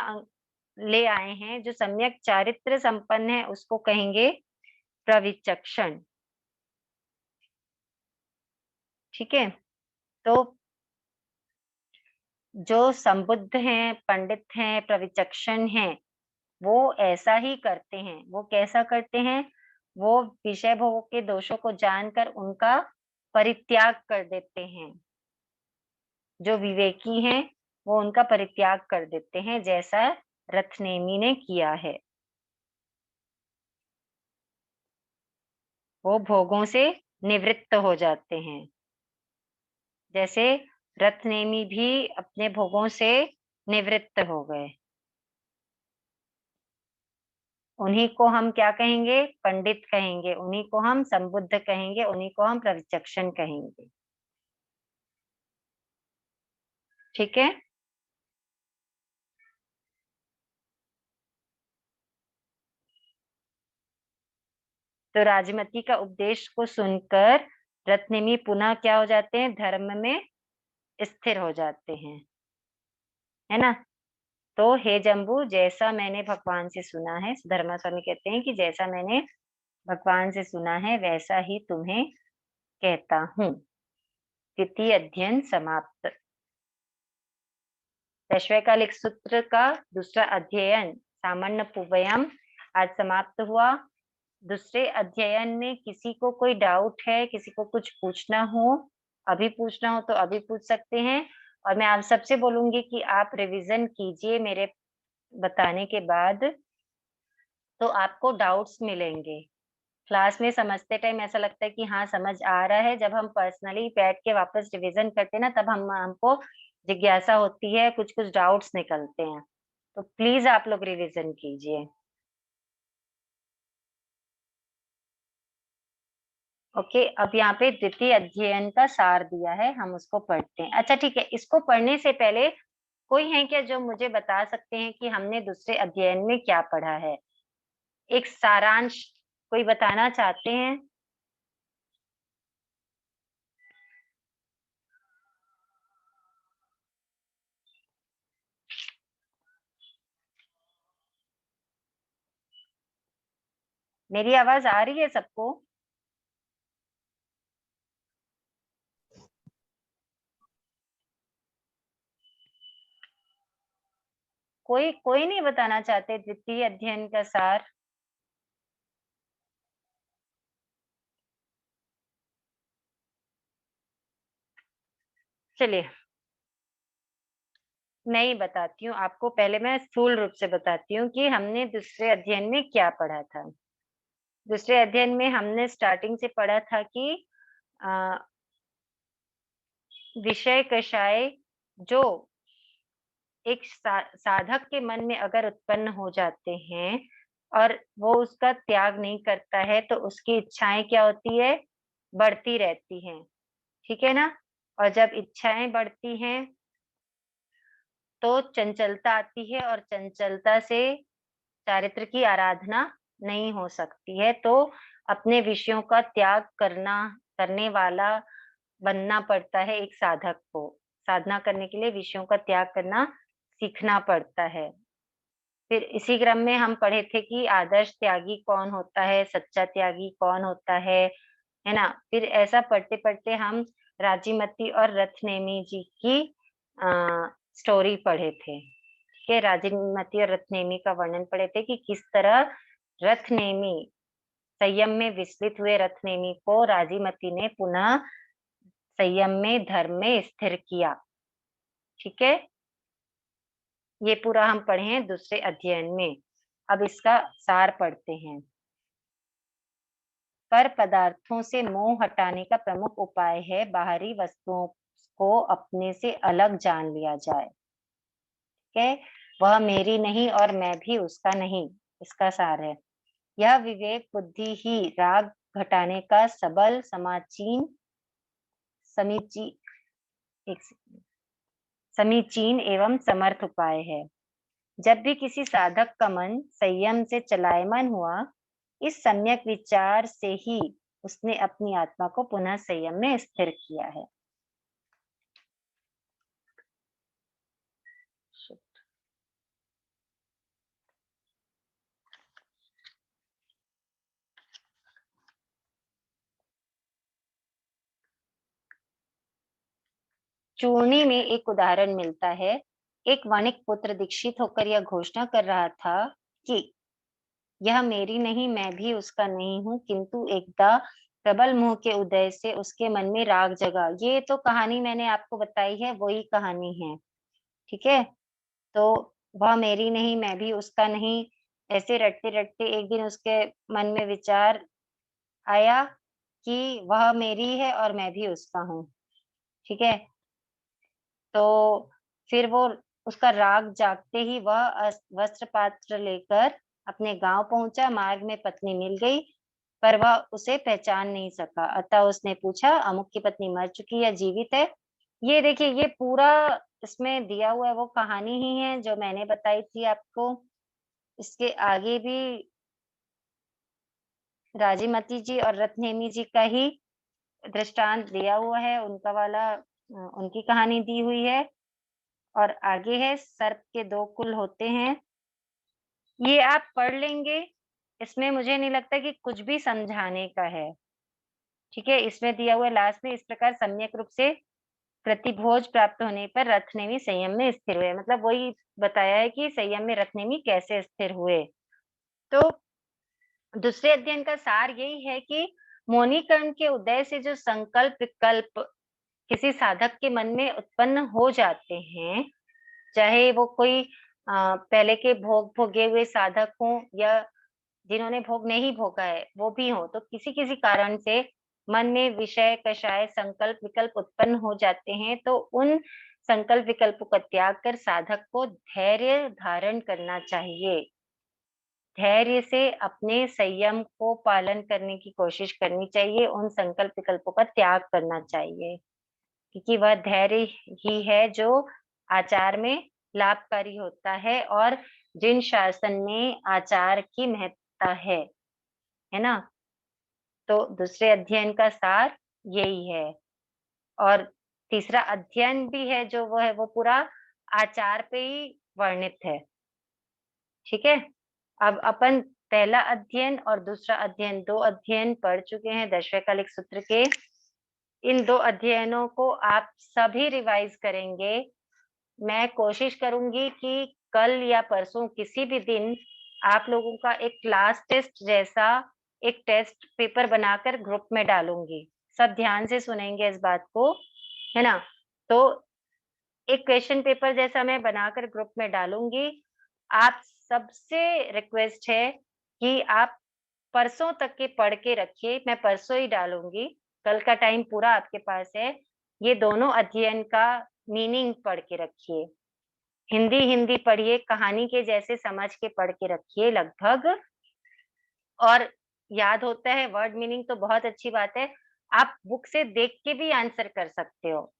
ले आए हैं, जो सम्यक चारित्र संपन्न है, उसको कहेंगे प्रविचक्षण। ठीक है, तो जो संबुद्ध हैं, पंडित हैं, प्रविचक्षण हैं, वो ऐसा ही करते हैं। वो कैसा करते हैं? वो विषय भोगों के दोषों को जानकर उनका परित्याग कर देते हैं। जो विवेकी हैं वो उनका परित्याग कर देते हैं, जैसा रथनेमी ने किया है। वो भोगों से निवृत्त हो जाते हैं, जैसे रथनेमी भी अपने भोगों से निवृत्त हो गए। उन्हीं को हम क्या कहेंगे? पंडित कहेंगे। उन्हीं को हम संबुद्ध कहेंगे। उन्हीं को हम प्रविचक्षण कहेंगे। ठीक है, तो राजमती का उपदेश को सुनकर रत्नेमी पुनः क्या हो जाते हैं? धर्म में स्थिर हो जाते हैं, है ना? तो हे जम्बू, जैसा मैंने भगवान से सुना है, धर्मा स्वामी कहते हैं कि जैसा मैंने भगवान से सुना है वैसा ही तुम्हें कहता हूँ। द्वितीय अध्ययन समाप्त। वैश्वकालिक सूत्र का दूसरा अध्ययन सामान्य पुव्यम आज समाप्त हुआ। दूसरे अध्ययन में किसी को कोई डाउट है, किसी को कुछ पूछना हो, अभी पूछना हो तो अभी पूछ सकते हैं। और मैं आप सबसे बोलूंगी कि आप रिवीजन कीजिए मेरे बताने के बाद, तो आपको डाउट्स मिलेंगे। क्लास में समझते टाइम ऐसा लगता है कि हाँ समझ आ रहा है, जब हम पर्सनली बैठ के वापस रिवीजन करते हैं ना, तब हमको जिज्ञासा होती है, कुछ कुछ डाउट्स निकलते हैं। तो प्लीज आप लोग रिवीजन कीजिए। ओके, अब यहाँ पे द्वितीय अध्ययन का सार दिया है, हम उसको पढ़ते हैं। अच्छा ठीक है, इसको पढ़ने से पहले कोई है क्या जो मुझे बता सकते हैं कि हमने दूसरे अध्ययन में क्या पढ़ा है? एक सारांश कोई बताना चाहते हैं? मेरी आवाज आ रही है सबको? कोई कोई नहीं बताना चाहते द्वितीय अध्ययन का सार? चलिए मैं ही बताती हूँ आपको। पहले मैं स्थूल रूप से बताती हूँ कि हमने दूसरे अध्ययन में क्या पढ़ा था। दूसरे अध्ययन में हमने स्टार्टिंग से पढ़ा था कि अ, विषय कषाय जो एक साधक के मन में अगर उत्पन्न हो जाते हैं और वो उसका त्याग नहीं करता है तो उसकी इच्छाएं क्या होती है? बढ़ती रहती हैं। ठीक है ना? और जब इच्छाएं बढ़ती हैं तो चंचलता आती है और चंचलता से चारित्र की आराधना नहीं हो सकती है। तो अपने विषयों का त्याग करने वाला बनना पड़ता है एक साधक को। साधना करने के लिए विषयों का त्याग करना सीखना पड़ता है। फिर इसी क्रम में हम पढ़े थे कि आदर्श त्यागी कौन होता है, सच्चा त्यागी कौन होता है ना? फिर ऐसा पढ़ते-पढ़ते हम राजीमती और रथनेमी जी की स्टोरी पढ़े थे। ठीक है? राजीमती और रथनेमी का वर्णन पढ़े थे कि किस तरह रथनेमी संयम में विचलित हुए रथनेमी को राजीमती ने पुनः संयम में, धर्म में स्थिर किया। ठीक है? ये पूरा हम पढ़े हैं दूसरे अध्ययन में। अब इसका सार पढ़ते हैं। पर पदार्थों से मोह हटाने का प्रमुख उपाय है बाहरी वस्तुओं को अपने से अलग जान लिया जाए। ठीक है? वह मेरी नहीं और मैं भी उसका नहीं, इसका सार है। यह विवेक बुद्धि ही राग घटाने का सबल समाचीन समीची एक समीचीन एवं समर्थ उपाय है। जब भी किसी साधक का मन संयम से चलायमान हुआ, इस सम्यक विचार से ही उसने अपनी आत्मा को पुनः संयम में स्थिर किया है। चूर्णी में एक उदाहरण मिलता है। एक वणिक पुत्र दीक्षित होकर यह घोषणा कर रहा था कि यह मेरी नहीं, मैं भी उसका नहीं हूँ, किंतु एकदा प्रबल मोह के उदय से उसके मन में राग जगा। ये तो कहानी मैंने आपको बताई है, वही कहानी है। ठीक है? तो वह मेरी नहीं, मैं भी उसका नहीं, ऐसे रटते-रटते एक दिन उसके मन में विचार आया कि वह मेरी है और मैं भी उसका हूँ। ठीक है? तो फिर वो उसका राग जागते ही वह वस्त्र पात्र लेकर अपने गांव पहुंचा। मार्ग में पत्नी मिल गई, पर वह उसे पहचान नहीं सका। अतः उसने पूछा, अमुक की पत्नी मर चुकी या जीवित है? ये देखिए, ये पूरा इसमें दिया हुआ है, वो कहानी ही है जो मैंने बताई थी आपको। इसके आगे भी राजीमती जी और रत्नेमी जी का ही दृष्टांत दिया हुआ है, उनका वाला उनकी कहानी दी हुई है। और आगे है, सर्प के दो कुल होते हैं। ये आप पढ़ लेंगे, इसमें मुझे नहीं लगता कि कुछ भी समझाने का है। ठीक है? इसमें दिया हुआ है लास्ट में, इस प्रकार सम्यक रूप से प्रतिभोज प्राप्त होने पर रथनेमी संयम में स्थिर हुए। मतलब वही बताया है कि संयम में रथनेमी कैसे स्थिर हुए। तो दूसरे अध्ययन का सार यही है कि मौनी कर्म के उदय से जो संकल्प विकल्प किसी साधक के मन में उत्पन्न हो जाते हैं, चाहे वो कोई पहले के भोग भोगे हुए साधक हों या जिन्होंने भोग नहीं भोगा है वो भी हो, तो किसी किसी कारण से मन में विषय कषाय संकल्प विकल्प उत्पन्न हो जाते हैं, तो उन संकल्प विकल्पों का त्याग कर साधक को धैर्य धारण करना चाहिए। धैर्य से अपने संयम को पालन करने की कोशिश करनी चाहिए, उन संकल्प विकल्पों का त्याग करना चाहिए, क्योंकि वह धैर्य ही है जो आचार में लाभकारी होता है और जिन शासन में आचार की महत्ता है ना? तो दूसरे अध्ययन का सार यही है। और तीसरा अध्ययन भी है जो वो है, वो पूरा आचार पे ही वर्णित है। ठीक है? अब अपन पहला अध्ययन और दूसरा अध्ययन, 2 अध्ययन पढ़ चुके हैं दशवैकालिक सूत्र के। इन 2 अध्ययनों को आप सभी रिवाइज करेंगे। मैं कोशिश करूंगी कि कल या परसों किसी भी दिन आप लोगों का एक क्लास टेस्ट जैसा एक टेस्ट पेपर बनाकर ग्रुप में डालूंगी। सब ध्यान से सुनेंगे इस बात को, है ना? तो एक क्वेश्चन पेपर जैसा मैं बनाकर ग्रुप में डालूंगी। आप सबसे रिक्वेस्ट है कि आप परसों तक के पढ़ के रखिए। मैं परसों ही डालूंगी, कल का टाइम पूरा आपके पास है। ये दोनों अध्ययन का मीनिंग पढ़ के रखिए। हिंदी हिंदी पढ़िए, कहानी के जैसे समझ के पढ़ के रखिए लगभग। और याद होता है वर्ड मीनिंग तो बहुत अच्छी बात है। आप बुक से देख के भी आंसर कर सकते हो,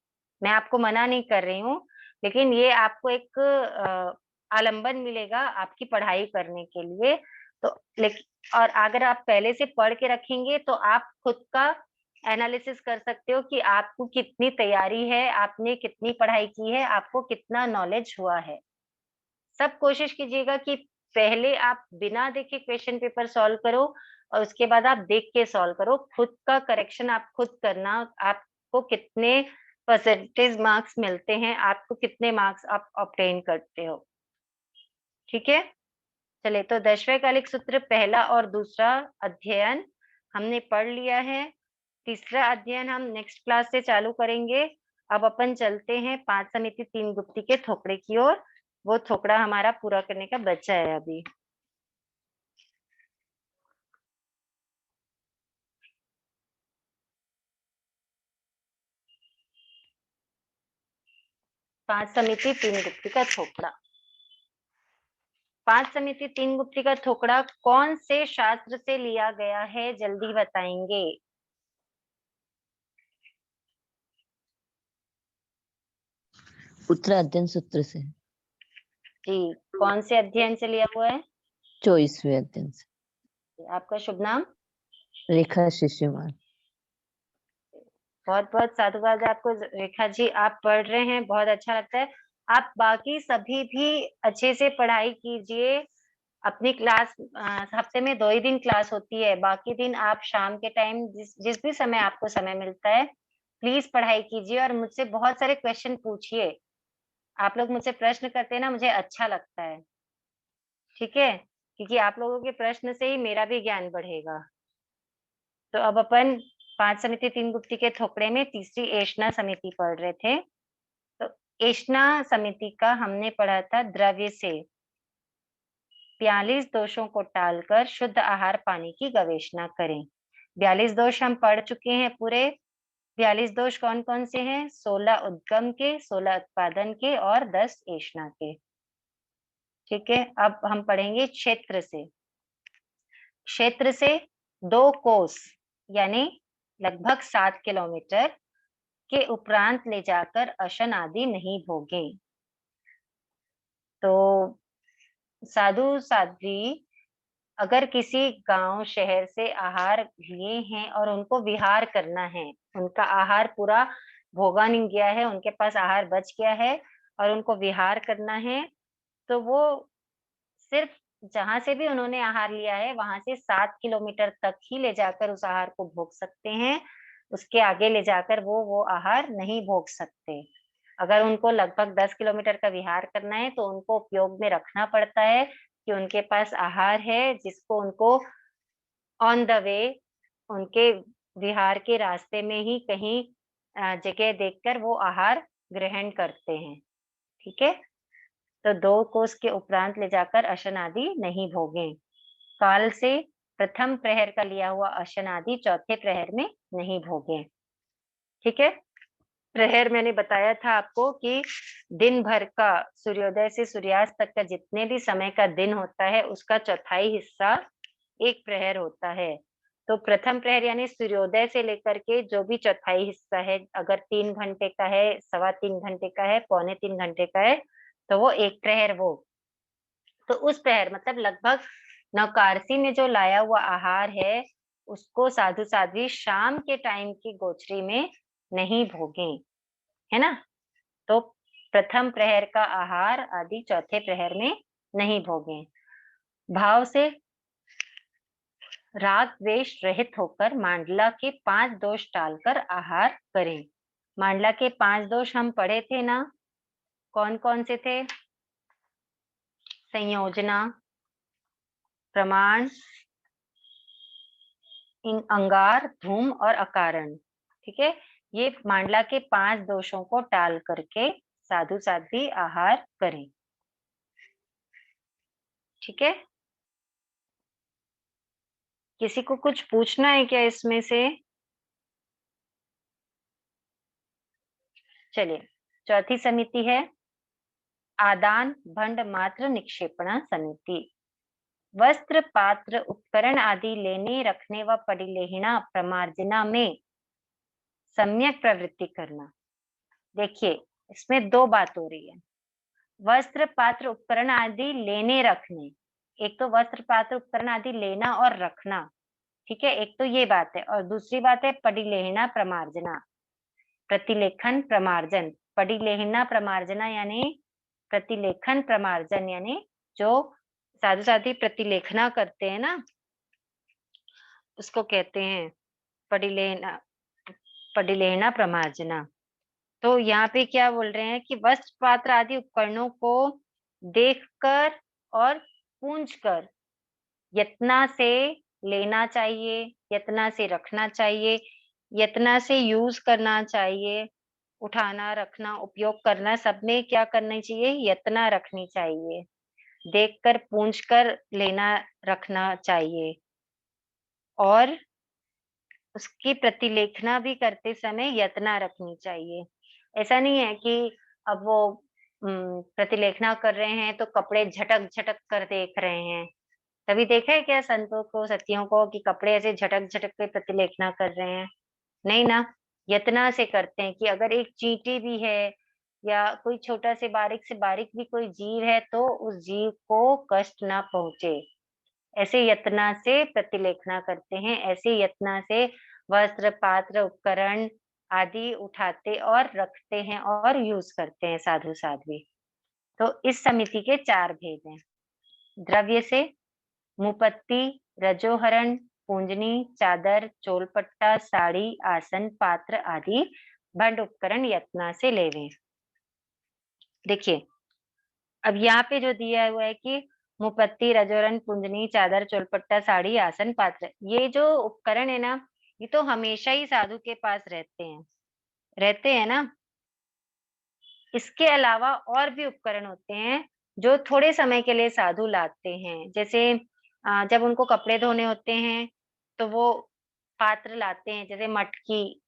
मैं आपको मना नहीं कर रही हूँ, लेकिन ये आपको एक आलंबन मिलेगा आपकी पढ़ाई करने के लिए। तो लेकिन और अगर आप पहले से पढ़ के रखेंगे तो आप खुद का एनालिसिस कर सकते हो कि आपको कितनी तैयारी है, आपने कितनी पढ़ाई की है, आपको कितना नॉलेज हुआ है। सब कोशिश कीजिएगा कि पहले आप बिना देखे क्वेश्चन पेपर सॉल्व करो और उसके बाद आप देख के सॉल्व करो। खुद का करेक्शन आप खुद करना। आपको कितने परसेंटेज मार्क्स मिलते हैं, आपको कितने मार्क्स आप ऑब्टेन करते हो, ठीक है? चलिए, तो दशवैकालिक सूत्र पहला और दूसरा अध्ययन हमने पढ़ लिया है। तीसरा अध्ययन हम नेक्स्ट क्लास से चालू करेंगे। अब अपन चलते हैं 5 समिति 3 गुप्ती के थोकड़े की ओर। वो थोकड़ा हमारा पूरा करने का बचा है अभी। पांच समिति 3 गुप्ती का थोकड़ा। 5 समिति 3 गुप्ती का थोकड़ा कौन से शास्त्र से लिया गया है, जल्दी बताएंगे? उत्तरा अध्ययन सूत्र से। जी, कौन से अध्ययन से लिया हुआ है? 24वें अध्ययन से। आपका शुभ नाम? रेखा शिष्यमान। बहुत बहुत साधुवाद आपको रेखा जी, आप पढ़ रहे हैं, बहुत अच्छा लगता है। आप बाकी सभी भी अच्छे से पढ़ाई कीजिए। अपनी क्लास हफ्ते में 2 ही दिन क्लास होती है, बाकी दिन आप शाम के टाइम जिस भी समय आपको समय मिलता है प्लीज पढ़ाई कीजिए और मुझसे बहुत सारे क्वेश्चन पूछिए। आप लोग मुझसे प्रश्न करते हैं ना, मुझे अच्छा लगता है, ठीक है? क्योंकि आप लोगों के प्रश्न से ही मेरा भी ज्ञान बढ़ेगा। तो अब अपन 5 समिति 3 गुप्ती के थोपड़े में तीसरी एषणा समिति पढ़ रहे थे। तो एषणा समिति का हमने पढ़ा था द्रव्य से 42 दोषों को टालकर शुद्ध आहार पाने की गवेषणा करें। 42 दोष हम पढ़ चुके हैं पूरे। 42 दोष कौन कौन से हैं? 16 उद्गम के, 16 उत्पादन के और 10 एषणा के, ठीक है? अब हम पढ़ेंगे क्षेत्र से। क्षेत्र से 2 कोस यानी लगभग 7 किलोमीटर के उपरांत ले जाकर अशन आदि नहीं भोगे। तो साधु साध्वी अगर किसी गांव शहर से आहार लिए हैं और उनको विहार करना है, उनका आहार पूरा भोगा नहीं गया है, उनके पास आहार बच गया है और उनको विहार करना है, तो वो सिर्फ जहां से भी उन्होंने आहार लिया है वहां से 7 किलोमीटर तक ही ले जाकर उस आहार को भोग सकते हैं। उसके आगे ले जाकर वो आहार नहीं भोग सकते। अगर उनको लगभग 10 किलोमीटर का विहार करना है तो उनको उपयोग में रखना पड़ता है कि उनके पास आहार है जिसको उनको ऑन द वे उनके विहार के रास्ते में ही कहीं जगह देखकर वो आहार ग्रहण करते हैं, ठीक है? तो 2 कोस के उपरांत ले जाकर अशन आदि नहीं भोगे। काल से प्रथम प्रहर का लिया हुआ अशन आदि चौथे प्रहर में नहीं भोगे, ठीक है? प्रहर मैंने बताया था आपको कि दिन भर का सूर्योदय से सूर्यास्त तक का जितने भी समय का दिन होता है उसका चौथाई हिस्सा एक प्रहर होता है। तो प्रथम प्रहर यानी सूर्योदय से लेकर के जो भी चौथाई हिस्सा है, अगर 3 घंटे का है, 3.25 घंटे का है, 2.25 घंटे का है, तो वो एक प्रहर वो। तो उस प्रहर मतलब लगभग नवकारसी में जो लाया हुआ आहार है उसको साधु साध्वी शाम के टाइम की गोचरी में नहीं भोगे, है ना? तो प्रथम प्रहर का आहार आदि चौथे प्रहर में नहीं भोगे। भाव से राग द्वेष रहित होकर मांडला के 5 दोष टालकर आहार करें। मांडला के 5 दोष हम पढ़े थे ना, कौन कौन से थे? संयोजना, प्रमाण, अंगार, धूम और अकारण। ठीक है, ये मांडला के 5 दोषों को टाल करके साधु साध्वी आहार करें। ठीक है, किसी को कुछ पूछना है क्या इसमें से? चलिए, चौथी समिति है आदान भंड मात्र निक्षेपणा समिति। वस्त्र, पात्र, उपकरण आदि लेने, रखने व परिलेहना, प्रमार्जना में सम्यक प्रवृत्ति करना। देखिए, इसमें 2 बात हो रही है। वस्त्र, पात्र, उपकरण आदि लेने रखने, एक तो वस्त्र, पात्र, उपकरण आदि लेना और रखना, ठीक है, एक तो ये बात है। और दूसरी बात है परिलेहना, प्रमार्जना, प्रतिलेखन, प्रमार्जन। परिलेहना, प्रमार्जना यानी प्रतिलेखन, प्रमार्जन यानी जो साधु साध्वी प्रतिलेखना करते हैं ना, उसको कहते हैं परिलेहना, परिलेहना, प्रमार्जना। तो यहाँ पे क्या बोल रहे हैं कि वस्त्र, पात्र आदि उपकरणों को देखकर और पूंझकर यत्ना से लेना चाहिए, यत्ना से रखना चाहिए, यत्ना से यूज करना चाहिए। उठाना, रखना, उपयोग करना, सब में क्या करनी चाहिए? यत्ना रखनी चाहिए। देखकर, पूंझकर लेना, रखना चाहिए। और उसकी प्रतिलेखना भी करते समय यत्ना रखनी चाहिए। ऐसा नहीं है कि अब वो प्रतिलेखना कर रहे हैं तो कपड़े झटक झटक कर देख रहे हैं। कभी देखा है क्या संतों को, सतियों को, कि कपड़े ऐसे झटक झटक के प्रतिलेखना कर रहे हैं? नहीं ना, यत्ना से करते हैं कि अगर एक चींटी भी है या कोई छोटा से बारीक भी कोई जीव है तो उस जीव को कष्ट ना पहुंचे, ऐसे यत्ना से प्रतिलेखना करते हैं। ऐसे यत्ना से वस्त्र, पात्र, उपकरण आदि उठाते और रखते हैं और यूज करते हैं साधु साध्वी। तो इस समिति के 4 भेद हैं। द्रव्य से मुपत्ति, रजोहरण, पूंजनी, चादर, चोलपट्टा, साड़ी, आसन, पात्र आदि भंड उपकरण यत्ना से लेवें। देखिए, अब यहाँ पे जो दिया हुआ है कि मुपत्ति, रजोहरण, पूंजनी, चादर, चोलपट्टा, साड़ी, आसन, पात्र, ये जो उपकरण है ना, ये तो हमेशा ही साधु के पास रहते हैं ना। इसके अलावा और भी उपकरण होते हैं जो थोड़े समय के लिए साधु लाते हैं। जैसे जब उनको कपड़े धोने होते हैं तो वो पात्र लाते हैं, जैसे मटकी,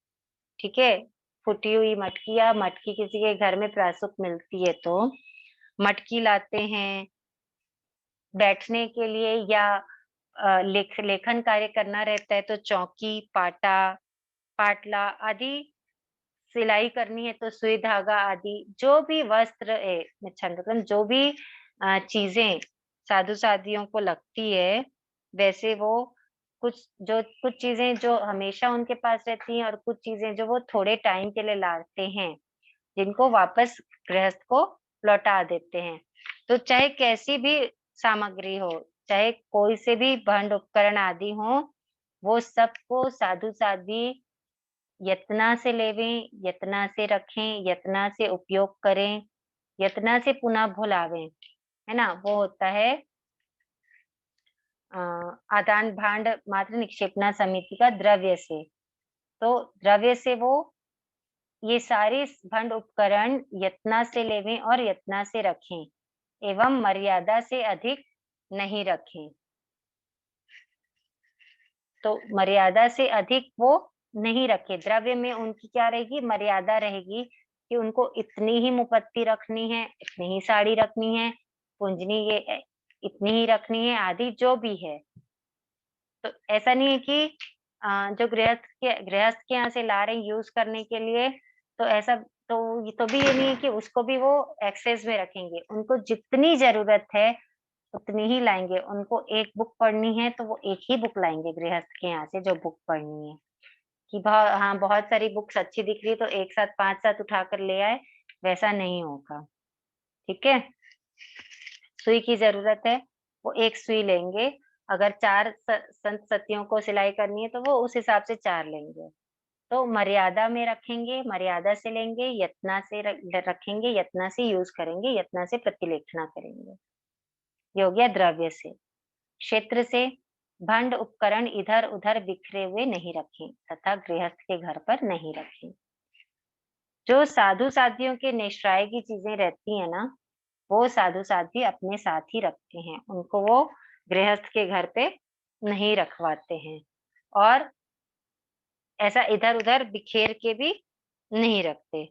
ठीक है, फूटी हुई मटकी या मटकी किसी के घर में प्रासुक मिलती है तो मटकी लाते हैं बैठने के लिए, या लेखन कार्य करना रहता है तो चौकी, पाटा, पाटला आदि, सिलाई करनी है तो सुई धागा आदि, जो भी वस्त्र है, जो भी चीजें साधु साधियों को लगती है, वैसे वो कुछ चीजें जो हमेशा उनके पास रहती हैं और कुछ चीजें जो वो थोड़े टाइम के लिए लाते हैं, जिनको वापस गृहस्थ को लौटा देते हैं। तो चाहे कैसी भी सामग्री हो, चाहे कोई से भी भंड उपकरण आदि हो, वो सबको साधु साध्वी यत्ना से लेवें, यत्ना से रखें, यत्ना से उपयोग करें, यत्ना से पुनः भुलावें, है ना। वो होता है आदान भांड मात्र निक्षेपणा समिति का द्रव्य से। तो द्रव्य से वो ये सारे भंड उपकरण यत्ना से लेवें और यत्ना से रखें एवं मर्यादा से अधिक नहीं रखें। तो मर्यादा से अधिक वो नहीं रखे। द्रव्य में उनकी क्या रहेगी? मर्यादा रहेगी कि उनको इतनी ही मुपत्ति रखनी है, इतनी ही साड़ी रखनी है, कुंजनी ये इतनी ही रखनी है आदि जो भी है। तो ऐसा नहीं है कि जो गृहस्थ के यहाँ से ला रहे यूज करने के लिए, तो ऐसा तो भी ये नहीं है कि उसको भी वो एक्सेस में रखेंगे। उनको जितनी जरूरत है उतनी ही लाएंगे। उनको एक बुक पढ़नी है तो वो एक ही बुक लाएंगे गृहस्थ के यहाँ से जो बुक पढ़नी है। कि हाँ बहुत सारी बुक्स अच्छी दिख रही तो एक साथ 5 उठाकर ले आए, वैसा नहीं होगा। ठीक है, सुई की जरूरत है वो एक सुई लेंगे। अगर 4 संत सतियों को सिलाई करनी है तो वो उस हिसाब से 4 लेंगे। तो मर्यादा में रखेंगे, मर्यादा से लेंगे, यत्ना से रखेंगे, यत्ना से यूज करेंगे, यत्ना से प्रतिलेखना करेंगे। ये हो गया द्रव्य से। क्षेत्र से भंड उपकरण इधर उधर बिखरे हुए नहीं रखें तथा गृहस्थ के घर पर नहीं रखें। जो साधु साधियों के निश्राय की चीजें रहती है ना, वो साधु साधी अपने साथ ही रखते हैं, उनको वो गृहस्थ के घर पे नहीं रखवाते हैं। और ऐसा इधर उधर बिखेर के भी नहीं रखते,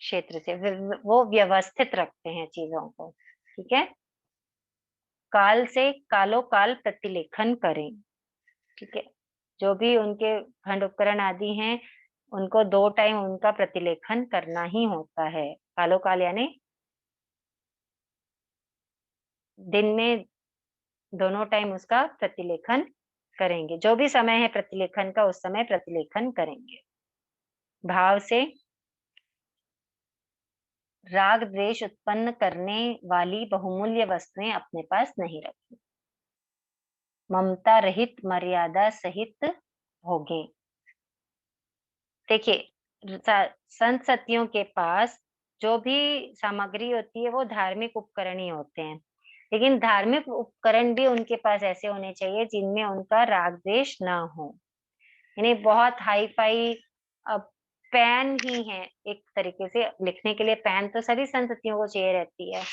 क्षेत्र से वो व्यवस्थित रखते हैं चीजों को। ठीक है। काल से कालो काल प्रतिलेखन करें। ठीक है। जो भी उनके खंड उपकरण आदि हैं, उनको 2 टाइम उनका प्रतिलेखन करना ही होता है। कालो काल यानी दिन में दोनों टाइम उसका प्रतिलेखन करेंगे। जो भी समय है प्रतिलेखन का, उस समय प्रतिलेखन करेंगे। भाव से राग द्वेष उत्पन्न करने वाली बहुमूल्य वस्तुएं अपने पास नहीं रखें। ममता रहित मर्यादा सहित भोगें। देखिए, संत सतियों के पास जो भी सामग्री होती है वो धार्मिक उपकरण ही होते हैं, लेकिन धार्मिक उपकरण भी उनके पास ऐसे होने चाहिए जिनमें उनका राग द्वेष ना हो। यानी बहुत हाई फाई पेन ही है, एक तरीके से लिखने के लिए पेन तो सभी संततियों को चाहिए रहती है,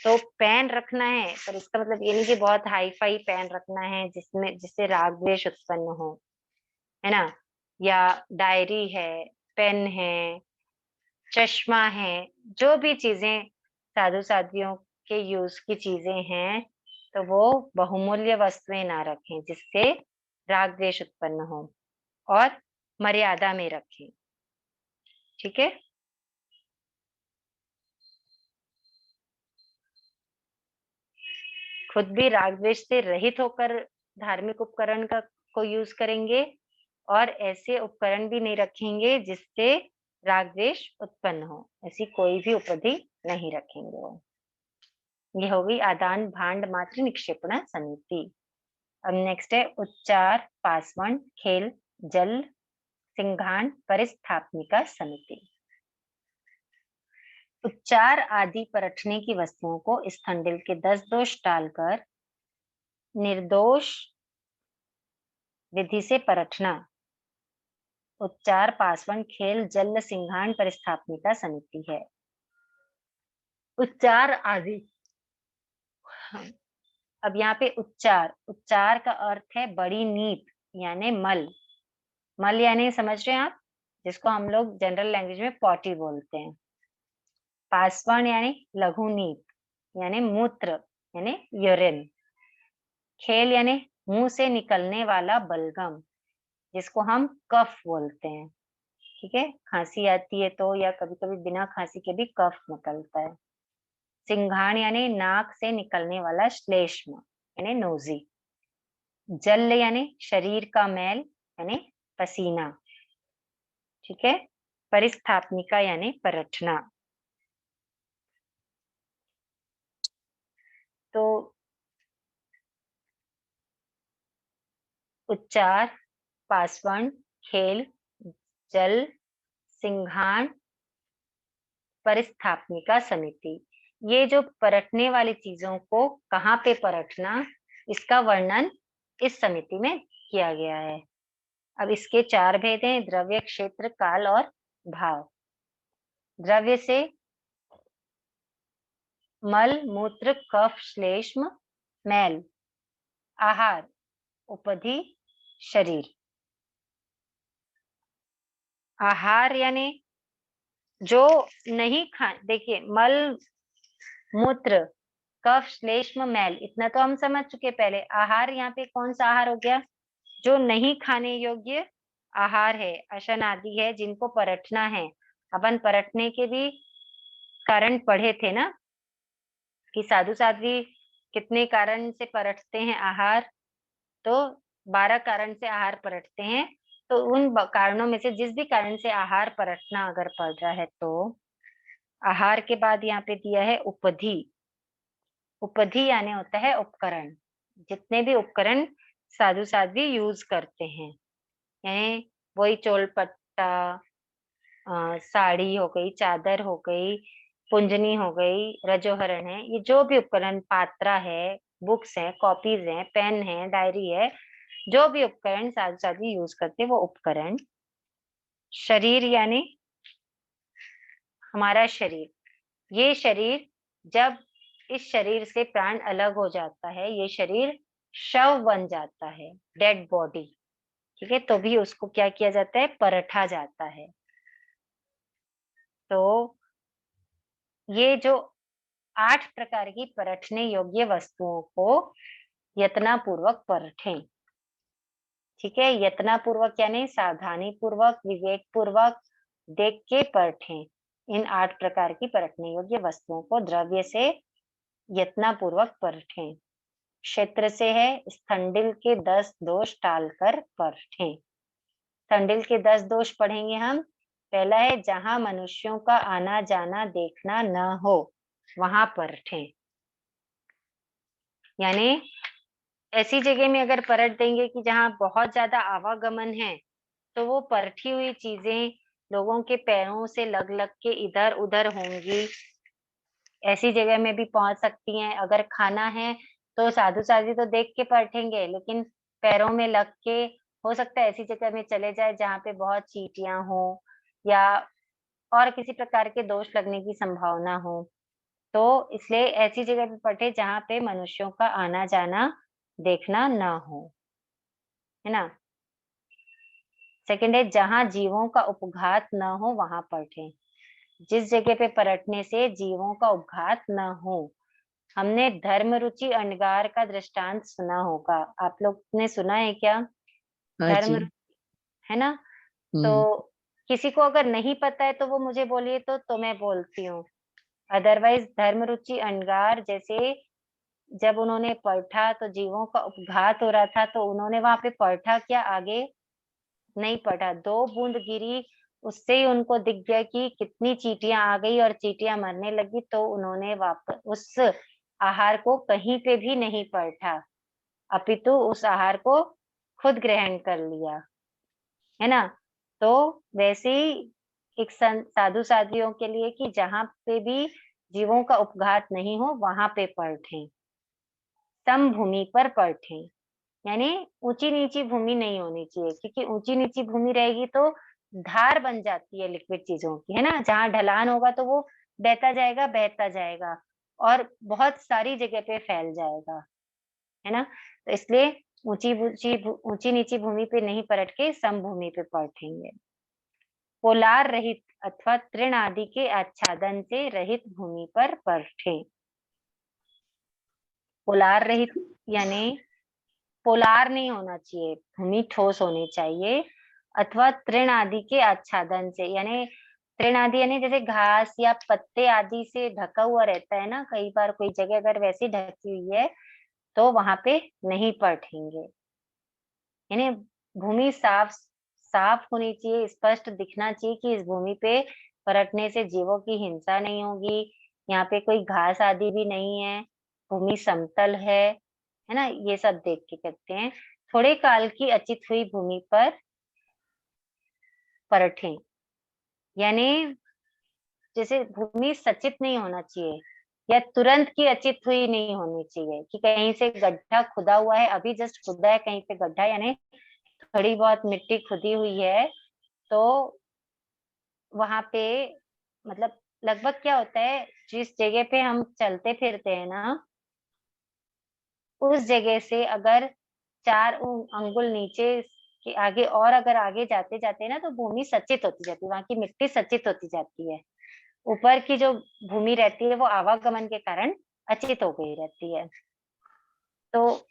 तो पेन रखना है, पर इसका मतलब ये नहीं कि बहुत हाई फाई पेन रखना है जिससे राग द्वेष उत्पन्न हो, है ना। या डायरी है, पेन है, चश्मा है, जो भी चीजें साधु साधियों के यूज की चीजें हैं, तो वो बहुमूल्य वस्तुएं ना रखें जिससे राग द्वेष उत्पन्न हो, और मर्यादा में रखें। ठीक है। खुद भी राग द्वेष से रहित होकर धार्मिक उपकरण को यूज करेंगे, और ऐसे उपकरण भी नहीं रखेंगे जिससे राग द्वेष उत्पन्न हो, ऐसी कोई भी उपाधि नहीं रखेंगे वो। ये हो गई आदान भांड मात्र निक्षेपण समिति। अब नेक्स्ट है उच्चार पासवन खेल जल सिंघान परिस्थापनिका समिति। उच्चार आदि परखने की वस्तुओं को स्थंडिल के 10 दोष टालकर निर्दोष विधि से परखना उच्चार पासवन खेल जल सिंघान परिस्थापनिका समिति है। उच्चार आदि, अब यहाँ पे उच्चार का अर्थ है बड़ी नीप यानी मल। मल यानी समझ रहे हैं आप, जिसको हम लोग जनरल लैंग्वेज में पॉटी बोलते हैं। पासवान यानी लघु नीप यानी मूत्र यानी यूरिन। खेल यानी मुंह से निकलने वाला बलगम, जिसको हम कफ बोलते हैं। ठीक है, खांसी आती है तो, या कभी कभी बिना खांसी के भी कफ निकलता है। सिंघाण यानी नाक से निकलने वाला श्लेष्म यानी नोजी। जल यानी शरीर का मैल यानी पसीना। ठीक है। परिस्थापनिका यानी परखना। तो उच्चार पासवन खेल जल सिंघाण परिस्थापनिका समिति, ये जो परखने वाली चीजों को कहाँ पे परखना, इसका वर्णन इस समिति में किया गया है। अब इसके 4 भेद हैं, द्रव्य क्षेत्र काल और भाव। द्रव्य से मल मूत्र कफ श्लेष्म मैल, आहार उपधि शरीर। आहार यानी जो नहीं देखिए, मल मूत्र कफ श्लेष्म मैल, इतना तो हम समझ चुके पहले। आहार यहाँ पे कौन सा आहार हो गया, जो नहीं खाने योग्य आहार है, अशन आदि है, जिनको परखना है। अपन परखने के भी कारण पढ़े थे ना, कि साधु साध्वी कितने कारण से परखते हैं आहार, तो 12 कारण से आहार परखते हैं। तो उन कारणों में से जिस भी कारण से आहार परखना अगर पड़ रहा है, तो आहार के बाद यहाँ पे दिया है उपधि। उपधि यानी होता है उपकरण, जितने भी उपकरण साधु साध्वी यूज करते हैं, यानी वही चोलपट्टा, साड़ी हो गई, चादर हो गई, पुंजनी हो गई, रजोहरण है, ये जो भी उपकरण, पात्रा है, बुक्स है, कॉपीज है, पेन है, डायरी है, जो भी उपकरण साधु साध्वी यूज करते हैं वो उपकरण शरीर यानी हमारा शरीर, ये शरीर जब इस शरीर से प्राण अलग हो जाता है, ये शरीर शव बन जाता है, डेड बॉडी, ठीक है, तो भी उसको क्या किया जाता है, परखा जाता है। तो ये जो 8 प्रकार की परखने योग्य वस्तुओं को यत्नापूर्वक परखें, ठीक है, यत्नापूर्वक यानी सावधानी पूर्वक, विवेक पूर्वक देख के परखें। इन 8 प्रकार की परखने योग्य वस्तुओं को द्रव्य से यत्नापूर्वक परखें। क्षेत्र से है, स्थंडिल के 10 दोष टालकर परखें। स्थंडिल के 10 दोष पढ़ेंगे हम। पहला है जहां मनुष्यों का आना जाना देखना न हो वहां परखें, यानी ऐसी जगह में अगर परख देंगे कि जहां बहुत ज्यादा आवागमन है, तो वो परखी हुई चीजें लोगों के पैरों से लग लग के इधर उधर होंगी, ऐसी जगह में भी पहुंच सकती हैं। अगर खाना है तो साधु साध्वी तो देख के परखेंगे, लेकिन पैरों में लग के हो सकता है ऐसी जगह में चले जाए जहाँ पे बहुत चींटियां हो या और किसी प्रकार के दोष लगने की संभावना हो, तो इसलिए ऐसी जगह पे पढ़े जहाँ पे मनुष्यों का आना जाना देखना ना हो, है ना। सेकंड है जहाँ जीवों का उपघात न हो वहां पढ़े, जिस जगह पे परखने से जीवों का उपघात न हो। हमने धर्म रुचि अंगार का दृष्टांत सुना होगा, आप लोग ने सुना है क्या? हाँ धर्म जी। रुचि, है ना। तो हम्म। किसी को अगर नहीं पता है तो वो मुझे बोलिए तो मैं बोलती हूँ। अदरवाइज धर्म रुचि अंगार, जैसे जब उन्होंने पढ़ा तो जीवों का उपघात हो रहा था, तो उन्होंने वहां पे पढ़ा क्या, आगे नहीं पढ़ा, 2 बूंद गिरी, उससे ही उनको दिख गया कि कितनी चींटियां आ गई और चींटियां मरने लगी, तो उन्होंने वापस उस आहार को कहीं पे भी नहीं पढ़ा, अपितु उस आहार को खुद ग्रहण कर लिया, है ना। तो वैसे ही एक साधु साध्वियों के लिए कि जहां पे भी जीवों का उपघात नहीं हो वहां पे पढ़ें, समभूमि पर पढ़ें, यानी ऊंची नीची भूमि नहीं होनी चाहिए, क्योंकि ऊंची नीची भूमि रहेगी तो धार बन जाती है लिक्विड चीजों की, है ना। जहां ढलान होगा तो वो बहता जाएगा और बहुत सारी जगह पे फैल जाएगा, है ना। तो इसलिए ऊंची नीची भूमि पे नहीं पलट के समभूमि पे पलटेंगे। पोलार रहित अथवा तृण आदि के आच्छादन से रहित भूमि पर पलटे। पोलार रहित यानी पोलार नहीं होना चाहिए, भूमि ठोस होनी चाहिए, अथवा तृण आदि के आच्छादन से, यानी तृण आदि यानी जैसे घास या पत्ते आदि से ढका हुआ रहता है ना, कई बार कोई जगह अगर वैसी ढकी हुई है तो वहां पे नहीं पलटेंगे, यानी भूमि साफ साफ होनी चाहिए, स्पष्ट दिखना चाहिए कि इस भूमि पे पलटने से जीवों की हिंसा नहीं होगी, यहाँ पे कोई घास आदि भी नहीं है, भूमि समतल है ना, ये सब देख के करते हैं। थोड़े काल की अचित हुई भूमि पर पलटें, यानी जैसे भूमि सचित नहीं होना चाहिए या तुरंत की अचित हुई नहीं होनी चाहिए कि कहीं से गड्ढा खुदा हुआ है, अभी जस्ट खुदा है कहीं पे गड्ढा, यानी थोड़ी बहुत मिट्टी खुदी हुई है, तो वहां पे मतलब लगभग क्या होता है, जिस जगह पे हम चलते फिरते हैं ना, उस जगह से अगर 4 अंगुल नीचे के आगे और अगर आगे जाते जाते ना, तो भूमि सचित होती जाती है, वहां की मिट्टी सचित होती जाती है। ऊपर की जो भूमि रहती है वो आवागमन के कारण अचित हो गई रहती है। तो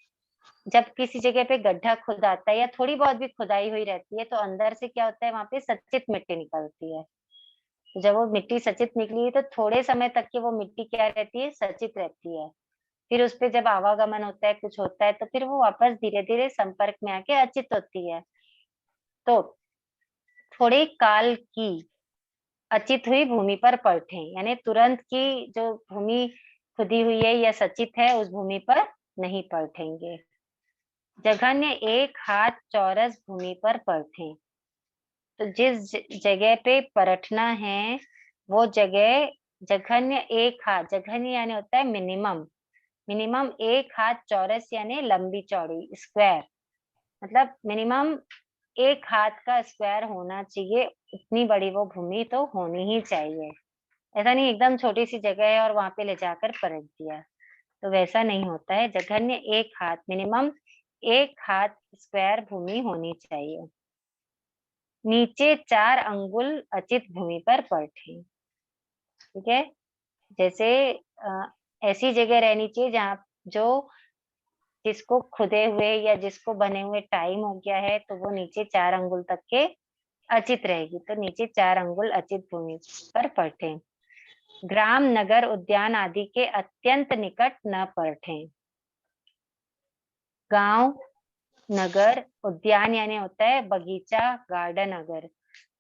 जब किसी जगह पे गड्ढा खुदाता है या थोड़ी बहुत भी खुदाई हुई रहती है, तो अंदर से क्या होता है, वहां पे सचित मिट्टी निकलती है। तो जब वो मिट्टी सचित निकली है तो थोड़े समय तक की वो मिट्टी क्या रहती है, सचित रहती है। फिर उस पे जब आवागमन होता है, कुछ होता है, तो फिर वो वापस धीरे धीरे संपर्क में आके अचित होती है। तो थोड़े काल की अचित हुई भूमि पर पलटें, यानी तुरंत की जो भूमि खुदी हुई है या सचित है उस भूमि पर नहीं पलटेंगे। जघन्य एक हाथ चौरस भूमि पर पलटें। तो जिस जगह पे पलटना है वो जगह जघन्य एक हाथ, जघन्य यानी होता है मिनिमम, मिनिमम एक हाथ चौरस यानी लंबी चौड़ी स्क्वायर, मतलब मिनिमम एक हाथ का स्क्वायर होना चाहिए, उतनी बड़ी वो भूमि तो होनी ही चाहिए। ऐसा नहीं एकदम छोटी सी जगह है और वहां पे ले जाकर पलट दिया, तो वैसा नहीं होता है। जघन्य एक हाथ, मिनिमम एक हाथ स्क्वायर भूमि होनी चाहिए। नीचे 4 अंगुल अचित भूमि पर पलटें। ठीक है, जैसे ऐसी जगह रहनी चाहिए जहाँ जो जिसको खुदे हुए या जिसको बने हुए टाइम हो गया है तो वो नीचे 4 अंगुल तक के अचित रहेगी, तो नीचे 4 अंगुल अचित भूमि पर पलटें। ग्राम, नगर, उद्यान आदि के अत्यंत निकट न पलटें। गांव, नगर, उद्यान यानी होता है बगीचा, गार्डन अगर,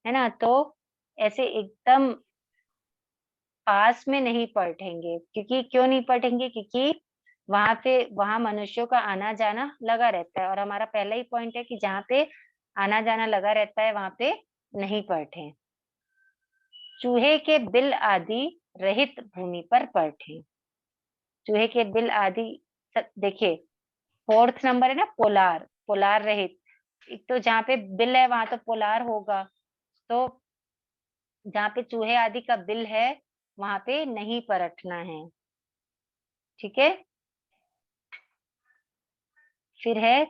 है ना, तो ऐसे एकदम पास में नहीं पलटेंगे। क्योंकि क्यों नहीं पलटेंगे? क्योंकि वहां मनुष्यों का आना जाना लगा रहता है, और हमारा पहला ही पॉइंट है कि जहाँ पे आना जाना लगा रहता है वहां पे नहीं पलटें। चूहे के बिल आदि रहित भूमि पर पलटें। चूहे के बिल आदि, देखिए 4th नंबर है ना, पोलार, पोलार रहित। एक तो जहाँ पे बिल है वहां तो पोलार होगा, तो जहाँ पे चूहे आदि का बिल है वहां पे नहीं पलटना है। ठीक है, फिर है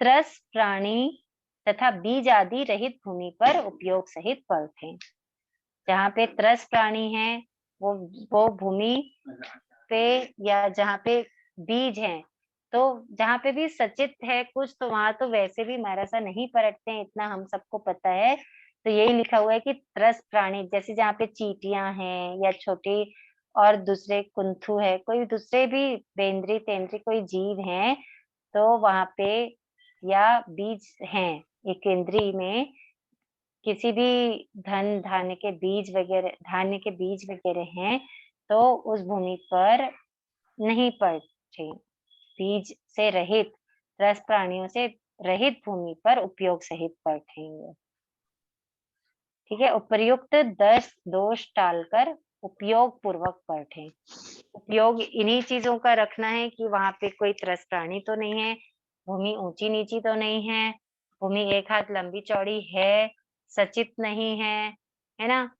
त्रस प्राणी तथा बीज आदि रहित भूमि पर उपयोग सहित पलटें। जहाँ पे त्रस प्राणी है वो भूमि पे, या जहाँ पे बीज है, तो जहाँ पे भी सचित है कुछ तो वहां तो वैसे भी महाराजा नहीं पलटते हैं, इतना हम सबको पता है। तो यही लिखा हुआ है कि त्रस प्राणी, जैसे जहाँ पे चींटियां हैं या छोटी और दूसरे कुंथू है, कोई दूसरे भी बेंद्री तेंद्री कोई जीव हैं, तो वहां पे या बीज हैं, एक केंद्री में किसी भी धन धान्य के बीज वगैरह, धान्य के बीज वगैरह हैं, तो उस भूमि पर नहीं पलटे। बीज से रहित, रस प्राणियों से रहित भूमि पर उपयोग सहित पलटेंगे। ठीक है, उपर्युक्त 10 दोष टालकर उपयोग पूर्वक पलटें। उपयोग इन्हीं चीजों का रखना है कि वहां पे कोई त्रस प्राणी तो नहीं है, भूमि ऊंची नीची तो नहीं है, भूमि एक हाथ लंबी चौड़ी है, सचित नहीं है ना,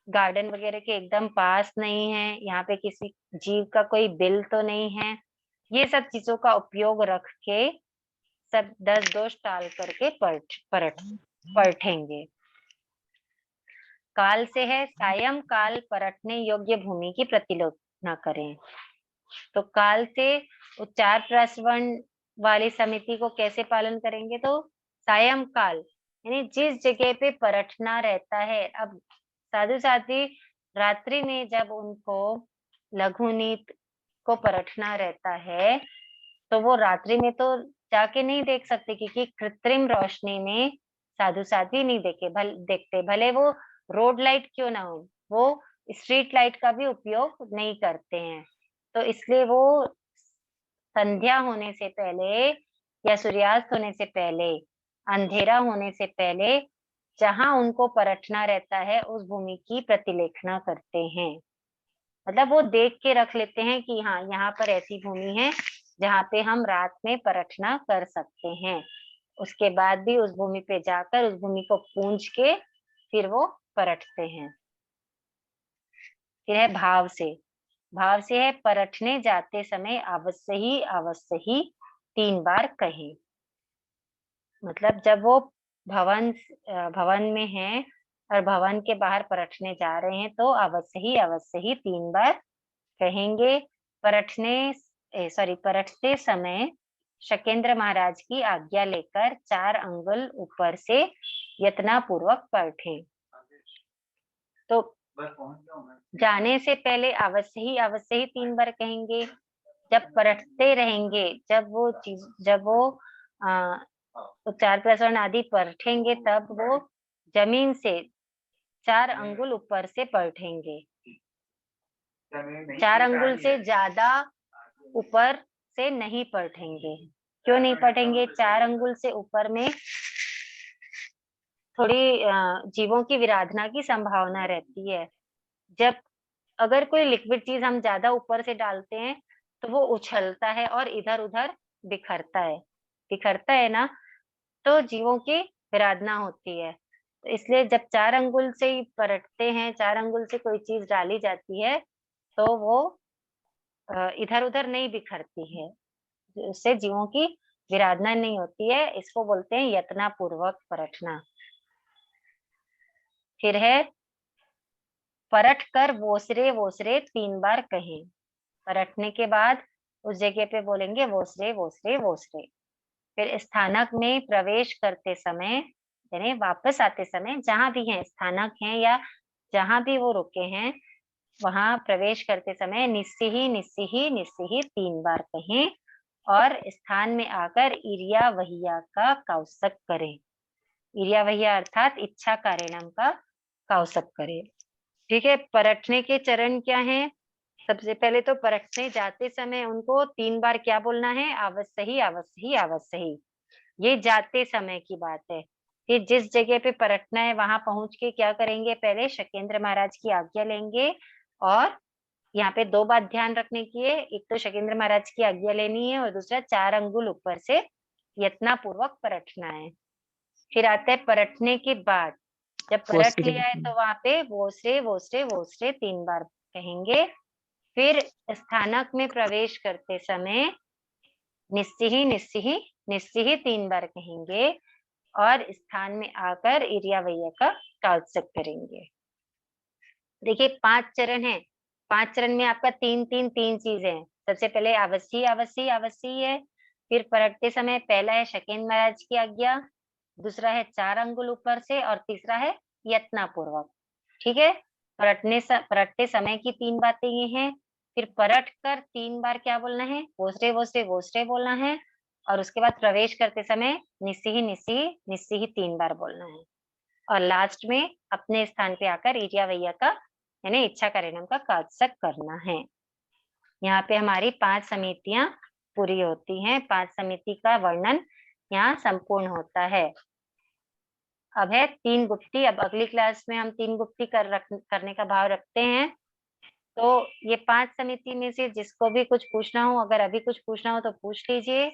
गार्डन वगैरह के एकदम पास नहीं है, यहाँ पे किसी जीव का कोई बिल तो नहीं है। ये सब चीजों का उपयोग रख के सब 10 दोष टाल करके पलटेंगे। काल से है सायं काल पलटने योग्य भूमि की प्रतिलोचना करें। तो काल से उच्चार प्रश्रवण वाली समिति को कैसे पालन करेंगे? तो सायं काल यानी जिस जगह पे पलटना रहता है। अब साधु साथी रात्रि में जब उनको लघुनीत को पलटना रहता है तो वो रात्रि में तो जाके नहीं देख सकते, क्योंकि कृत्रिम रोशनी में साधु साथी नहीं देखते, भले वो रोड लाइट क्यों ना हो, वो स्ट्रीट लाइट का भी उपयोग नहीं करते हैं। तो इसलिए वो संध्या होने से पहले या सूर्यास्त होने से पहले, अंधेरा होने से पहले जहां उनको पलटना रहता है उस भूमि की प्रतिलेखना करते हैं। मतलब वो देख के रख लेते हैं कि हाँ यहाँ पर ऐसी भूमि है जहाँ पे हम रात में पलटना कर सकते हैं। उसके बाद भी उस भूमि पे जाकर उस भूमि को पूंछ के फिर वो पलटते हैं। फिर है भाव से। भाव से है पलटने जाते समय अवश्य ही 3 बार कहें। मतलब जब वो भवन में है और भवन के बाहर पलटने जा रहे हैं तो अवश्य ही 3 बार कहेंगे। पलटते समय शकेंद्र महाराज की आज्ञा लेकर 4 अंगुल ऊपर से यत्नपूर्वक पलटें। तो जाने से पहले अवश्य ही 3 बार कहेंगे। जब पलटते रहेंगे, जब वो उच्चार प्रसरण आदि पलटेंगे तब वो जमीन से 4 अंगुल ऊपर से पलटेंगे। 4 अंगुल से ज्यादा ऊपर से नहीं पढ़ेंगे। क्यों नहीं पढ़ेंगे? 4 अंगुल से ऊपर में थोड़ी जीवों की विराधना की संभावना रहती है। जब अगर कोई लिक्विड चीज हम ज्यादा ऊपर से डालते हैं तो वो उछलता है और इधर उधर बिखरता है ना, तो जीवों की विराधना होती है। तो इसलिए जब 4 अंगुल से ही पलटते हैं, 4 अंगुल से कोई चीज डाली जाती है तो वो इधर उधर नहीं बिखरती है, उससे जीवों की विराधना नहीं होती है। इसको बोलते हैं यत्ना पूर्वक परखना। फिर है परख कर वोसरे वोसरे 3 बार कहें। परखने के बाद उस जगह पे बोलेंगे वोसरे वोसरे वोसरे। फिर स्थानक में प्रवेश करते समय यानी वापस आते समय, जहां भी है स्थानक है या जहां भी वो रुके हैं, वहां प्रवेश करते समय निस्सिही निस्सिही निस्सिही 3 बार कहें और स्थान में आकर इरिया वहिया का कौसक करें। इरिया वहिया अर्थात इच्छा कारणम का कौसक करें। ठीक है, परखने के चरण क्या है? सबसे पहले तो परखने जाते समय उनको 3 बार क्या बोलना है? अवश्य ही अवश्य ही अवश्य ही। ये जाते समय की बात है। फिर जिस जगह पे परखना है वहां पहुंच के क्या करेंगे? पहले शकेंद्र महाराज की आज्ञा लेंगे। और यहाँ पे 2 बात ध्यान रखने की है, एक तो शकेंद्र महाराज की आज्ञा लेनी है और दूसरा 4 अंगुल ऊपर से यत्ना पूर्वक परखना है। फिर आता है परखने के बाद, जब परख लिया है तो वहां पे वोसरे वोसरे वोसरे 3 बार कहेंगे। फिर स्थानक में प्रवेश करते समय निस्सिही निस्सिही निस्सिही 3 बार कहेंगे और स्थान में आकर इरिया वैया का कौसक करेंगे। देखिए 5 चरण है, 5 चरण में आपका 3 चीजें हैं। सबसे पहले अवश्य अवश्य अवश्य है। फिर परखते समय पहला है शकेंद्र महाराज की आज्ञा, दूसरा है 4 अंगुल ऊपर से और तीसरा है यत्ना पूर्वक। ठीक है, परखते समय की 3 बातें ये हैं। फिर परख कर 3 बार क्या बोलना है? वोसरे वोसरे वोसरे बोलना है। और उसके बाद प्रवेश करते समय निस्सिही निस्सिही निस्सिही 3 बार बोलना है। और लास्ट में अपने स्थान पे आकर इरिया वैया का यानी इच्छा कारणम का कौसक करना है। यहाँ पे हमारी 5 समितियां पूरी होती हैं। 5 समिति का वर्णन यहाँ संपूर्ण होता है। अब है 3 गुप्ती। अब अगली क्लास में हम 3 गुप्ती करने का भाव रखते हैं। तो ये 5 समिति में से जिसको भी कुछ पूछना हो, अगर अभी कुछ पूछना हो तो पूछ लीजिए।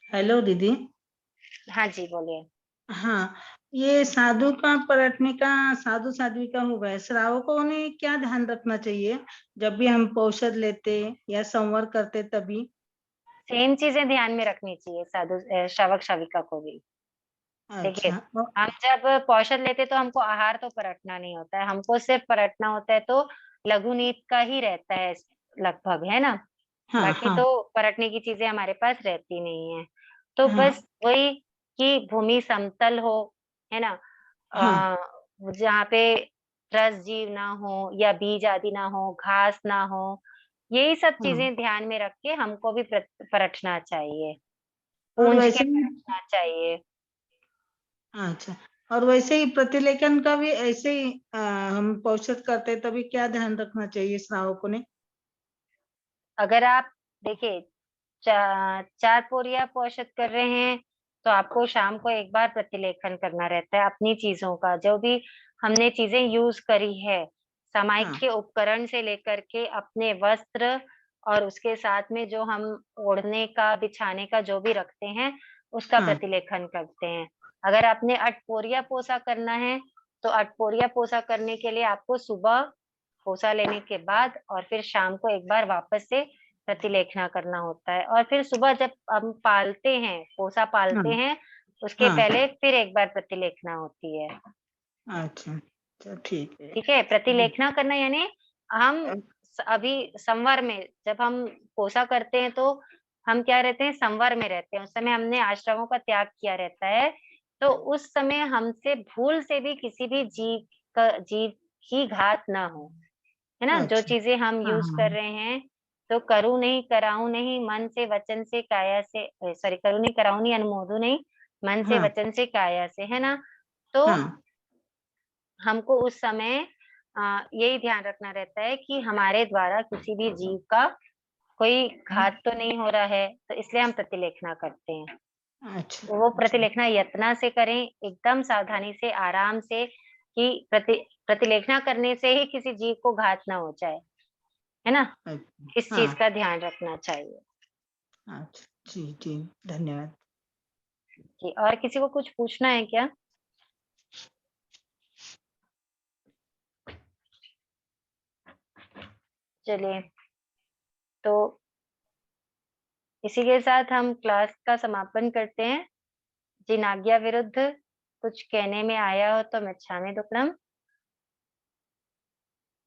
हेलो दीदी। हाँ जी बोलिए। हाँ, ये साधु का परखने का साधु साध्वी का हो गया, श्रावकों ने क्या ध्यान रखना चाहिए जब भी हम औषध लेते या संवर करते तभी? सेम चीजें ध्यान में रखनी चाहिए साधु श्रावक श्राविका को भी। देखिए अच्छा। हम जब पौषध लेते तो हमको आहार तो परखना नहीं होता है, हमको सिर्फ परखना होता है तो लघु नीत का ही रहता है लगभग, है ना। हाँ बाकी हाँ तो परखने की चीजें हमारे पास रहती नहीं है। तो हाँ बस वही कि भूमि समतल हो, है ना, हाँ जहाँ पे रस जीव ना हो या बीज आदि ना हो, घास ना हो, यही सब हाँ। चीजें ध्यान में रख के हमको भी परखना चाहिए, और पूंछ के वैसे ही परखना चाहिए। अच्छा, और वैसे ही प्रतिलेखन का भी ऐसे ही हम औषध करते तभी क्या ध्यान रखना चाहिए श्रावकों ने? अगर आप देखिए 4 पोरिया औषध कर रहे हैं तो आपको शाम को एक बार प्रतिलेखन करना रहता है अपनी चीजों का, जो भी हमने चीजें यूज करी है, सामायिक हाँ के उपकरण से लेकर के अपने वस्त्र और उसके साथ में जो हम ओढ़ने का बिछाने का जो भी रखते हैं उसका हाँ प्रतिलेखन करते हैं। अगर आपने अठपोरिया पोसा करना है तो अठपोरिया पोसा करने के लिए आपको सुबह पोसा लेने के बाद और फिर शाम को एक बार वापस से प्रतिलेखना करना होता है। और फिर सुबह जब हम पालते हैं, पोसा पालते हाँ हैं, उसके हाँ। पहले फिर एक बार प्रतिलेखना होती है। अच्छा अच्छा, ठीक है। ठीक है, प्रतिलेखना करना यानी हम अभी संवर में जब हम पोसा करते हैं तो हम क्या रहते हैं? संवर में रहते हैं, उस समय हमने आश्रमों का त्याग किया रहता है। तो उस समय हमसे भूल से भी किसी भी जीव की घात ना हो, है ना। जो अच्छा। चीजें हम हाँ यूज कर हाँ रहे हैं तो करूँ नहीं कराऊं नहीं, मन से वचन से काया से, सॉरी, करूँ नहीं कराऊं नहीं, अनुमोदू नहीं, मन से हाँ वचन से काया से, है ना। तो हाँ हमको उस समय यही ध्यान रखना रहता है कि हमारे द्वारा किसी भी जीव का कोई घात तो नहीं हो रहा है, तो इसलिए हम प्रतिलेखना करते हैं। अच्छा तो वो प्रतिलेखना यत्न से करें, एकदम सावधानी से, आराम से, कि प्रतिलेखना करने से ही किसी जीव को घात ना हो जाए, है ना? अच्छा, इस चीज हाँ का ध्यान रखना चाहिए। अच्छा, जी जी, धन्यवाद। जी, और किसी को कुछ पूछना है क्या? चलिए, तो इसी के साथ हम क्लास का समापन करते हैं। जिन आज्ञा विरुद्ध कुछ कहने में आया हो तो मिच्छामि दुक्कडम।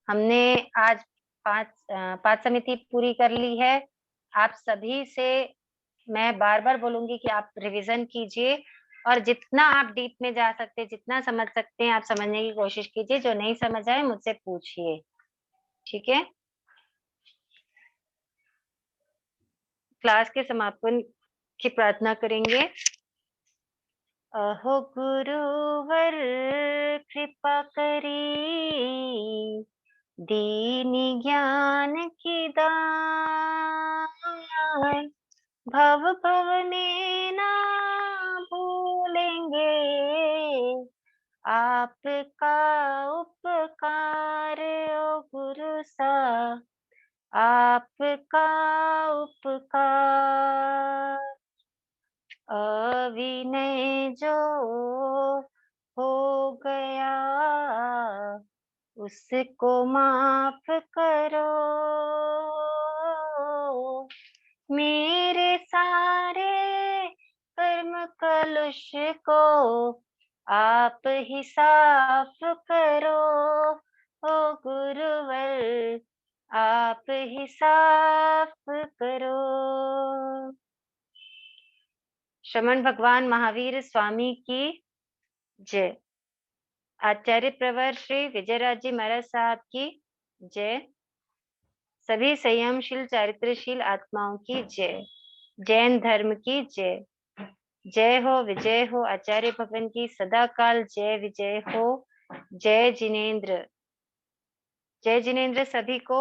हमने आज पाठ समिति पूरी कर ली है। आप सभी से मैं बार बार बोलूंगी कि आप रिवीजन कीजिए, और जितना आप डीप में जा सकते हैं, जितना समझ सकते हैं, आप समझने की कोशिश कीजिए। जो नहीं समझ आए मुझसे पूछिए, ठीक है? क्लास के समापन की प्रार्थना करेंगे। अहो गुरुवर कृपा करी, दीनी ज्ञान की दान, भव भवने ना भूलेंगे, आपका उपकार ओ गुरु सा, आपका उपकार। अविनय जो हो गया, उसको माफ करो, मेरे सारे कर्म कलुष को आप ही साफ करो, ओ गुरुवर आप ही साफ करो। श्रमण भगवान महावीर स्वामी की जय। आचार्य प्रवर श्री विजयराज जी महाराज साहब की जय। सभी संयमशील चारित्रशील आत्माओं की जय। जैन धर्म की जय। जय हो, विजय हो, आचार्य भगवान की सदा काल जय विजय हो। जय जिनेन्द्र। जय जिनेन्द्र सभी को।